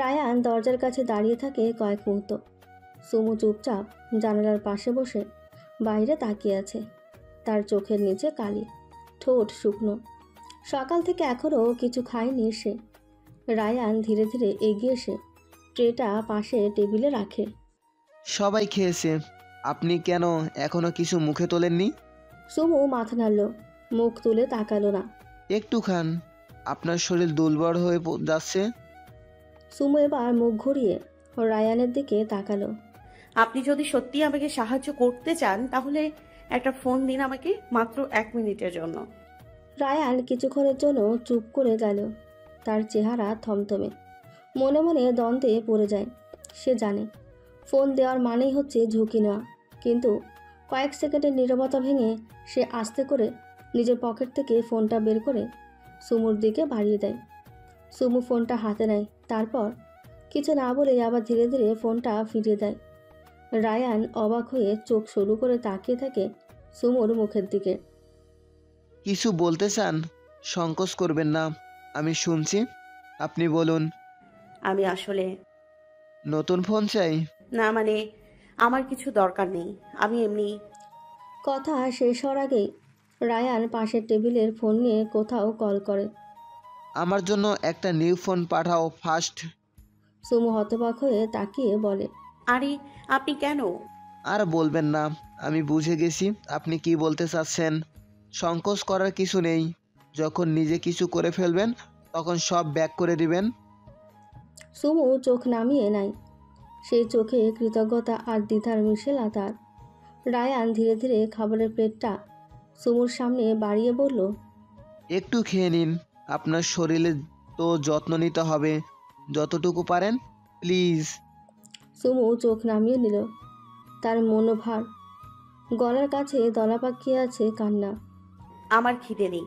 রায়ান দরজার কাছে দাঁড়িয়ে থাকে কয়েক মুহূর্ত। সুমু চুপচাপ জানালার পাশে বসে বাইরে তাকিয়ে আছে। তার চোখের নিচে কালি, ঠোঁট শুকনো। সকাল থেকে এখনও কিছু খায়নি সে। রায়ান ধীরে ধীরে এগিয়ে এসে ট্রেটা পাশে টেবিলে রাখে। সবাই খেয়েছে, আপনি কেন এখনো কিছু মুখে তোলেননি? সুমু মাথা নাড়ল, মুখ তুলে তাকালো না। একটু খান, আপনার শরীর দুর্বল হয়ে যাচ্ছে। সুমু এবার মুখ ঘুরিয়ে রায়ানের দিকে তাকালো। আপনি যদি সত্যি আমাকে সাহায্য করতে চান তাহলে একটা ফোন দিন আমাকে, মাত্র 1 মিনিটের জন্য। রায়ান কিছুক্ষণের জন্য চুপ করে গেল। তার চেহারা থমথমে, মনে মনে দ্বন্দ্বে পড়ে যায়। সে জানে ফোন দেওয়ার মানেই হচ্ছে ঝুঁকি নেওয়া, কিন্তু কয়েক সেকেন্ডের নীরবতা ভেঙে সে আস্তে করে নিজের পকেট থেকে ফোনটা বের করে সুমুর দিকে বাড়িয়ে দেয়। সুমু ফোনটা হাতে নেয়, তারপর কিছু না বলেই আবার ধীরে ধীরে ফোনটা ফিরিয়ে দেয়। রায়ান অবাক হয়ে চোখ সরু করে তাকিয়ে থাকে সুমুর মুখের দিকে। কিছু বলতে চান? সংকোচ করবেন না, আমি শুনছি। আপনি বলুন। আমি আসলে নতুন ফোন চাই? না, মানে আমার কিছু দরকার নেই, আমি এমনি। কথা শেষ হওয়ার আগেই রায়ান পাশের টেবিলের ফোন নিয়ে কোথাও কল করে। আমার জন্য একটা নিউ ফোন পাঠাও ফার্স্ট। সুমু হতবাক হয়ে তাকিয়ে বলে, আরে আপনি কেন? আর বলবেন না, আমি বুঝে গেছি আপনি কি বলতে চাচ্ছেন। সংকোচ করার কিছু নেই, যখন নিজে কিছু করে ফেলবেন তখন সব ব্যাক করে দিবেন। সুমু চোখ নামিয়ে নেয়, সেই চোখে কৃতজ্ঞতা আর দ্বিধার মিশেলা তার। রায়ান ধীরে ধীরে খাবারের প্লেটটা সুমুর সামনে বাড়িয়ে বলল, একটু খেয়ে নিন, আপনার শরীরে তো যত্ন নিতে হবে, যতটুকু পারেন প্লিজ। সুমু চোখ নামিয়ে নিল, তার মনোভার, গলার কাছে দলা পাকিয়ে আছে কান্না। আমার খিদে নেই।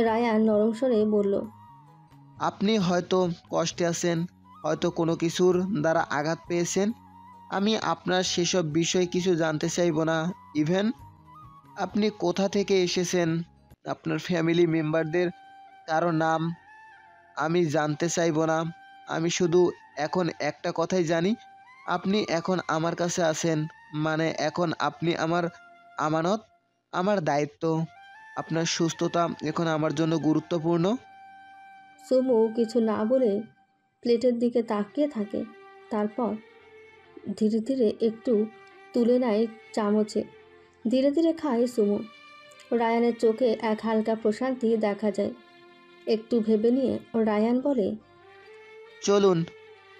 রায়ান নরম স্বরে বলল, আপনি হয়তো কষ্টে আছেন, হয়তো কোনো কিছুর দ্বারা আঘাত পেয়েছেন। আমি আপনার সেসব বিষয়ে কিছু জানতে চাইব না। ইভেন আপনি কোথা থেকে এসেছেন, আপনার ফ্যামিলি মেম্বারদের কারো নাম আমি জানতে চাইব না। আমি শুধু এখন একটা কথাই জানি, আপনি এখন আমার কাছে আছেন, মানে এখন আপনি আমার আমানত, আমার দায়িত্ব। আপনার সুস্থতা এখন আমার জন্য গুরুত্বপূর্ণ। সুমু কিছু না বলে প্লেটের দিকে তাকিয়ে থাকে, তারপর ধীরে ধীরে একটু তুলে নেয় চামচে। ধীরে ধীরে খায় সুমু। রায়ানের চোখে এক হালকা প্রশান্তি দেখা যায়। একটু ভেবে নিয়ে রায়ান বলে, চলুন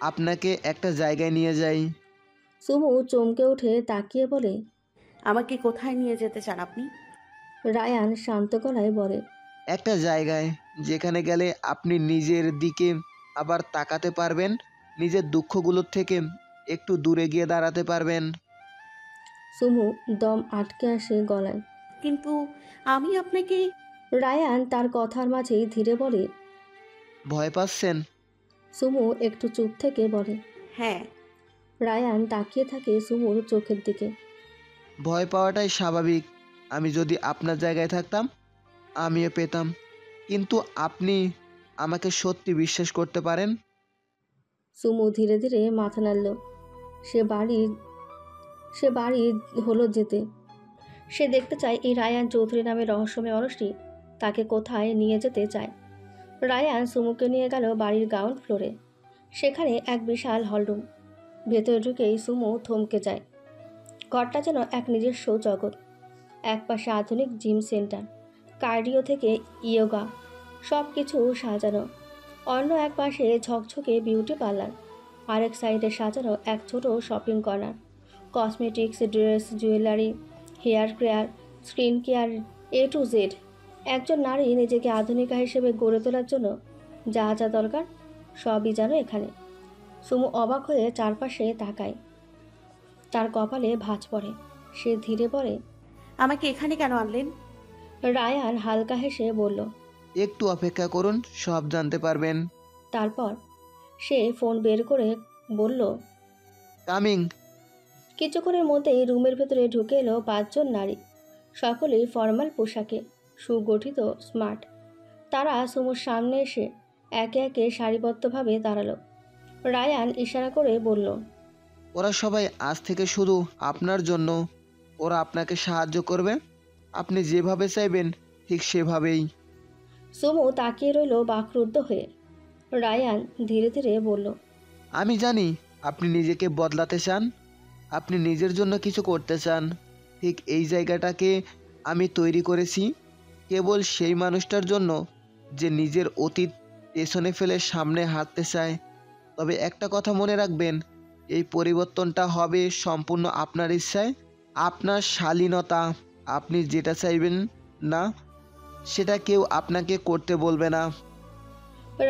আপনাকে একটা জায়গায় নিয়ে যাই। সুমু চমকে উঠে তাকিয়ে বলে, আমাকে কোথায় নিয়ে যেতে চান আপনি? রায়ান শান্ত গলায় বলে, একটা জায়গায় যেখানে গেলে আপনি নিজের দিকে আবার তাকাতে পারবেন, নিজের দুঃখগুলোর থেকে একটু দূরে গিয়ে দাঁড়াতে পারবেন। সুমু দম আটকে আসে গলায়। কিন্তু আমি আপনাকে। রায়ান তার কথার মাঝেই ধীরে বলে, ভয় পাচ্ছেন? সুমু একটু চুপ থেকে বলে, হ্যাঁ। রায়ান তাকিয়ে থাকে সুমুর চোখের দিকে। ভয় পাওয়াটাই স্বাভাবিক। আমি যদি আপনার জায়গায় থাকতাম আমিও পেতাম, কিন্তু আপনি আমাকে সত্যি বিশ্বাস করতে পারেন? সুমু ধীরে ধীরে মাথা নাড়ল। সে বাড়ি হলো যেতে। সে দেখতে চায় এই রায়ান চৌধুরী নামের রহস্যময় মানুষটি তাকে কোথায় নিয়ে যেতে চায়। রায়ান সুমুকে নিয়ে গেল বাড়ির গ্রাউন্ড ফ্লোরে। সেখানে এক বিশাল হলরুম। ভেতরে ঢুকেই সুমু থমকে যায়। ঘরটা যেন এক নিজস্ব জগৎ। এক পাশে আধুনিক জিম সেন্টার, কার্ডিও থেকে ইয়োগা, সব কিছু সাজানো। অন্য এক পাশে ঝকঝকে বিউটি পার্লার, আরেক সাইডে সাজানো এক ছোট shopping corner. Cosmetics, dress, jewellery, hair care, skin care, A to Z. একজন নারী নিজেকে আধুনিকা হিসেবে গড়ে তোলার জন্য যা যা দরকার সবই যেন এখানে। সুমু অবাক হয়ে চারপাশে তাকায়, তার কপালে ভাঁজ পড়ে। সে ধীরে বলে, আমাকে এখানে কেন আনলেন? রায়ান হালকা হেসে বলল, একটু অপেক্ষা করুন, সব জানতে পারবেন। তারপর সে ফোন বের করে বলল, কামিং। কিছুক্ষণের মধ্যেই রুমের ভেতরে ঢুকে এলো 5 জন নারী। সকলেই ফর্মাল পোশাকে, সুগঠিত, স্মার্ট। তারা সুমুর সামনে এসে একে একে সারিবদ্ধভাবে দাঁড়ালো। রায়ান ইশারা করে বলল, ওরা সবাই আজ থেকে শুধু আপনার জন্য। ওরা আপনাকে সাহায্য করবে, আপনি যেভাবে চাইবেন ঠিক সেভাবেই। সুমু তাকিয়ে রইল বাকরুদ্ধ হয়ে। রায়ান ধীরে ধীরে বলল, আমি জানি আপনি নিজেকে বদলাতে চান, আপনি নিজের জন্য কিছু করতে চান। ঠিক এই জায়গাটাকে আমি তৈরি করেছি কেবল সেই মানুষটার জন্য যে নিজের অতীত পেছনে ফেলে সামনে হাঁটতে চায়। তবে একটা কথা মনে রাখবেন, এই পরিবর্তনটা হবে সম্পূর্ণ আপনার ইচ্ছায়, আপনার শালীনতা। আপনি যেটা চাইবেন না সেটা কেউ আপনাকে করতে বলবে না।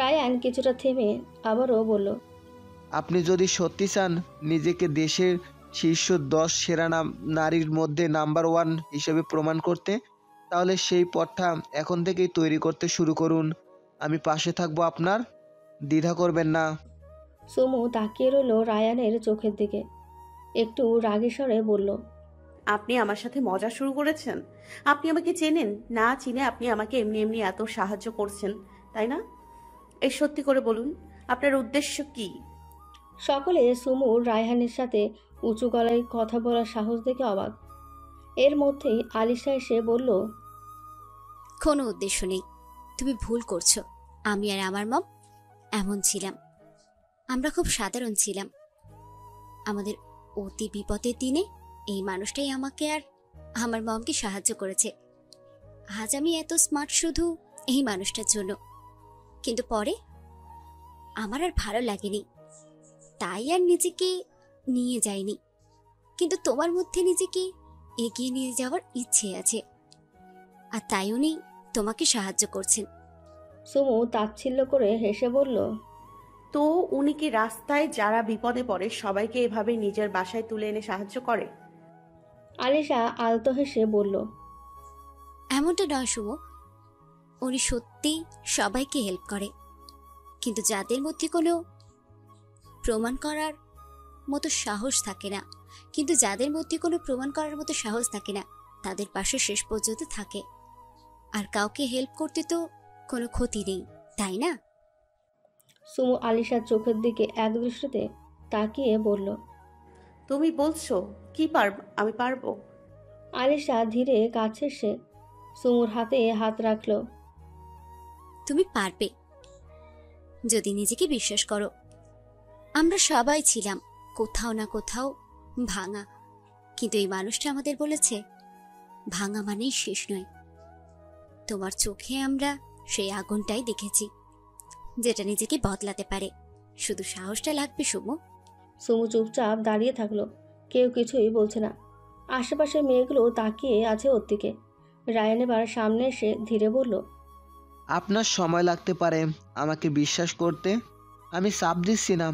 রায়ান কিছুটা থেমে আবারও বলল, আপনি যদি সত্যি চান নিজেকে দেশের শীর্ষ 10 সেরা নারীর মধ্যে নাম্বার 1 হিসেবে প্রমাণ করতে, তাহলে সেই পথটা এখন থেকেই তৈরি করতে শুরু করুন। আমি পাশে থাকবো আপনার, দ্বিধা করবেন না। সুমু তাকিয়ে রইল রায়ানের চোখের দিকে, একটু রাগী স্বরে বলল, আপনি আমার সাথে মজা শুরু করেছেন? আপনি আমাকে চেনেন না? চিনে আপনি আমাকে এমনি এমনি এত সাহায্য করছেন, তাই না? এই সত্যি করে বলুন, আপনার উদ্দেশ্য কি? সকলে সুমুর রায়হানের সাথে উঁচু গলায় কথা বলার সাহস দেখে অবাক। এর মধ্যেই আলিশা এসে বলল, কোনো উদ্দেশ্য নেই, তুমি ভুল করছো। আমি আর আমার মম এমন ছিলাম, আমরা খুব সাধারণ ছিলাম। আমাদের অতি বিপদের দিনে এই মানুষটাই আমাকে আর আমার মমকে সাহায্য করেছে। আজ আমি এত স্মার্ট শুধু এই মানুষটার জন্য। কিন্তু পরে আমার আর ভালো লাগেনি, তাই আর নিজেকে নিয়ে যাইনি। কিন্তু তোমার মধ্যে নিজেকে এগিয়ে নিয়ে যাওয়ার ইচ্ছে আছে, আর তাই উনি তোমাকে সাহায্য করছেন। সুমু তাচ্ছিল্য করে হেসে বলল, তো উনি কি রাস্তায় যারা বিপদে পড়ে সবাইকে এভাবে নিজের বাসায় তুলে এনে সাহায্য করে? আলিশা আলতো হেসে বলল, এমনটা নয় সুমো, উনি সত্যি সবাইকে হেল্প করে। কিন্তু যাদের মধ্যে কোনো প্রমাণ করার মতো সাহস থাকে না, তাদের পাশে শেষ পর্যন্ত থাকে। আর কাউকে হেল্প করতে তো কোনো ক্ষতি নেই, তাই না? সুমু আলিশার চোখের দিকে এক দৃষ্টিতে তাকিয়ে বলল, তুমি বলছো কি আমি পারবো? আলিশা ধীরে কাছে এসে সুমুর হাতে হাত রাখল। তুমি পারবে যদি নিজেকে বিশ্বাস করো। আমরা সবাই ছিলাম কোথাও না কোথাও ভাঙা, কিন্তু এই মানুষটা আমাদের বলেছে ভাঙা মানেই শেষ নয়। তোমার চোখে আমরা সেই আগুনটাই দেখেছি, যেটা নিজেকে বদলাতে পারে। শুধু সাহসটা লাগবে সুমু। সুমু চুপচাপ দাঁড়িয়ে থাকলো, কেউ কিছুই বলছে না। আশেপাশের মেয়েগুলো তাকিয়ে আছে ওর দিকে। রায়ান এবার সামনে এসে ধীরে বলল, আপনার সময় লাগতে পারে আমাকে বিশ্বাস করতে, আমি চাপ দিচ্ছি না।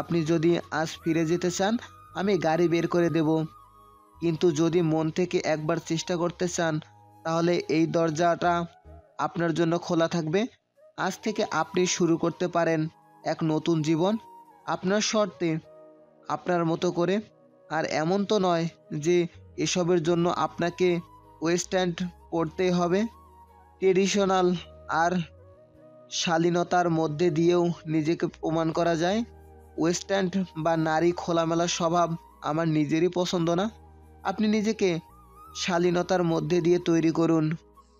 আপনি যদি আজ ফিরে যেতে চান আমি গাড়ি বের করে দেব, কিন্তু যদি মন থেকে একবার চেষ্টা করতে চান তাহলে এই দরজাটা আপনার জন্য খোলা থাকবে। আজ থেকে আপনি শুরু করতে পারেন এক নতুন জীবন, আপনার শর্তে, আপনার মতো করে। আর এমন তো নয় যে এসবের জন্য আপনাকে ওয়েস্টার্ন পড়তে হবে। ট্রেডিশনাল আর শালীনতার মধ্যে দিয়েও নিজেকে প্রমাণ করা যায়। ওয়েস্টার্ন বা নারী খোলামেলা স্বভাব আমার নিজেরই পছন্দ না। আপনি নিজেকে শালীনতার মধ্যে দিয়ে তৈরি করুন।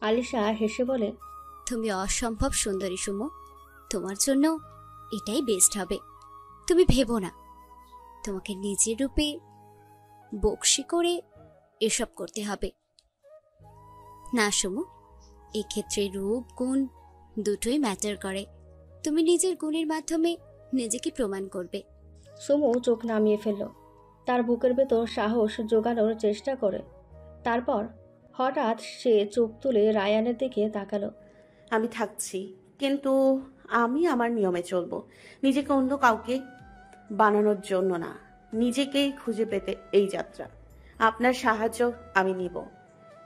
আলিশা হেসে বলে, তুমি অসম্ভব সুন্দরী সুমো, তোমার জন্য এটাই বেস্ট হবে। তুমি ভেবো না তোমাকে নিজের রূপে বকশি করে এসব করতে হবে না সুমো। এক্ষেত্রে রূপ গুণ দুটোই ম্যাটার করে। তুমি নিজের গুণের মাধ্যমে নিজেকে প্রমাণ করবে। সুমু চোখ নামিয়ে ফেলল, তার বুকের ভেতর সাহস জোগানোর চেষ্টা করে। তারপর হঠাৎ সে চোখ তুলে রায়ানের দিকে তাকালো। আমি থাকছি, কিন্তু আমি আমার নিয়মে চলবো। নিজেকে অন্য কাউকে বানানোর জন্য না, নিজেকেই খুঁজে পেতে এই যাত্রা। আপনার সাহায্য আমি নিব,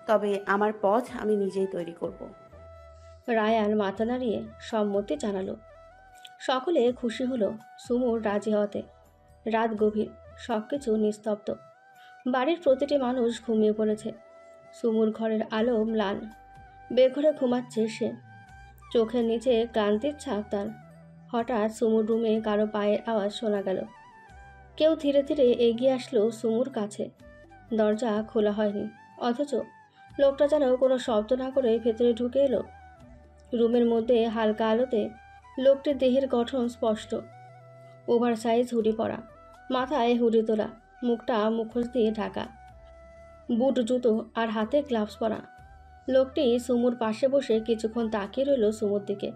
তবে আমার পথ আমি নিজেই তৈরি করব। রায়ান মাথা নাড়িয়ে সম্মতি জানালো। সকলে খুশি হলো সুমুর রাজি হওয়াতে। রাত গভীর, সবকিছু নিস্তব্ধ। বাড়ির প্রতিটি মানুষ ঘুমিয়ে পড়েছে। সুমুর ঘরের আলো ম্লান, বেঘরে ঘুমাচ্ছে সে। চোখের নিচে ক্লান্তির ছাপ তার। হঠাৎ সুমুর রুমে কারো পায়ের আওয়াজ শোনা গেল। কেউ ধীরে ধীরে এগিয়ে আসলো সুমুর কাছে। দরজা খোলা হয়নি, অথচ লোকটা যেন কোনো শব্দ না করে ভেতরে ঢুকে এলো। রুমের মধ্যে হালকা আলোতে লোকটির দেহের গঠন স্পষ্ট। ওভারসাইজ হুডি পরা, মাথায় হুডি তোলা, মুখটা মুখোশ দিয়ে ঢাকা, বুট জুতো আর হাতে গ্লাভস পরা। লোকটি সুমুর পাশে বসে কিছুক্ষণ তাকিয়ে রইল সুমুর দিকে।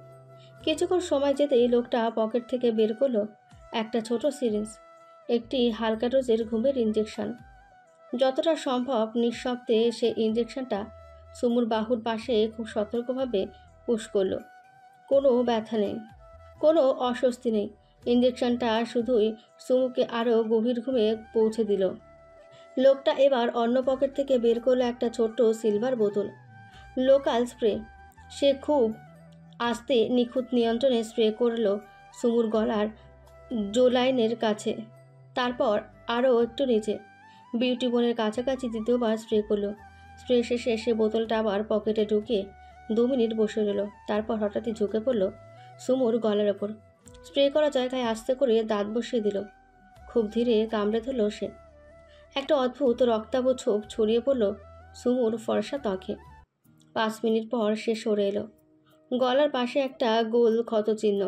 কিছুক্ষণ সময় যেতেই লোকটা পকেট থেকে বের করলো একটা ছোট সিরিঞ্জ, একটি হালকা ডোজের ঘুমের ইঞ্জেকশন। যতটা সম্ভব নিঃশব্দে সে ইঞ্জেকশনটা সুমুর বাহুর পাশে খুব সতর্কভাবে পুশ করল। কোনো ব্যথা নেই, কোনো অস্বস্তি নেই। ইঞ্জেকশনটা শুধুই সুমুকে আরও গভীর ঘুমে পৌঁছে দিল। লোকটা এবার অন্য পকেট থেকে বের করলো একটা ছোট্ট সিলভার বোতল, লোকাল স্প্রে। সে খুব আস্তে নিখুঁত নিয়ন্ত্রণে স্প্রে করলো সুমুর গলার জোলাইনের কাছে, তারপর আরও একটু নিচে। বিউটি বোনের কাছাকাছি দ্বিতীয়বার স্প্রে করলো। স্প্রে শেষে সে বোতলটা আবার পকেটে ঢুকিয়ে 2 মিনিট বসে রইল। তারপর হঠাৎই ঝুঁকে পড়ল সুমুর গলার ওপর। স্প্রে করা জায়গায় আস্তে করে দাঁত বসিয়ে দিল। খুব ধীরে কামড়ে ধরল সে। একটা অদ্ভুত রক্তাভ ছোপ ছড়িয়ে পড়ল সুমুর ফর্সা ত্বকে। 5 মিনিট পর সে সরে এলো। গলার পাশে একটা গোল ক্ষতচিহ্ন।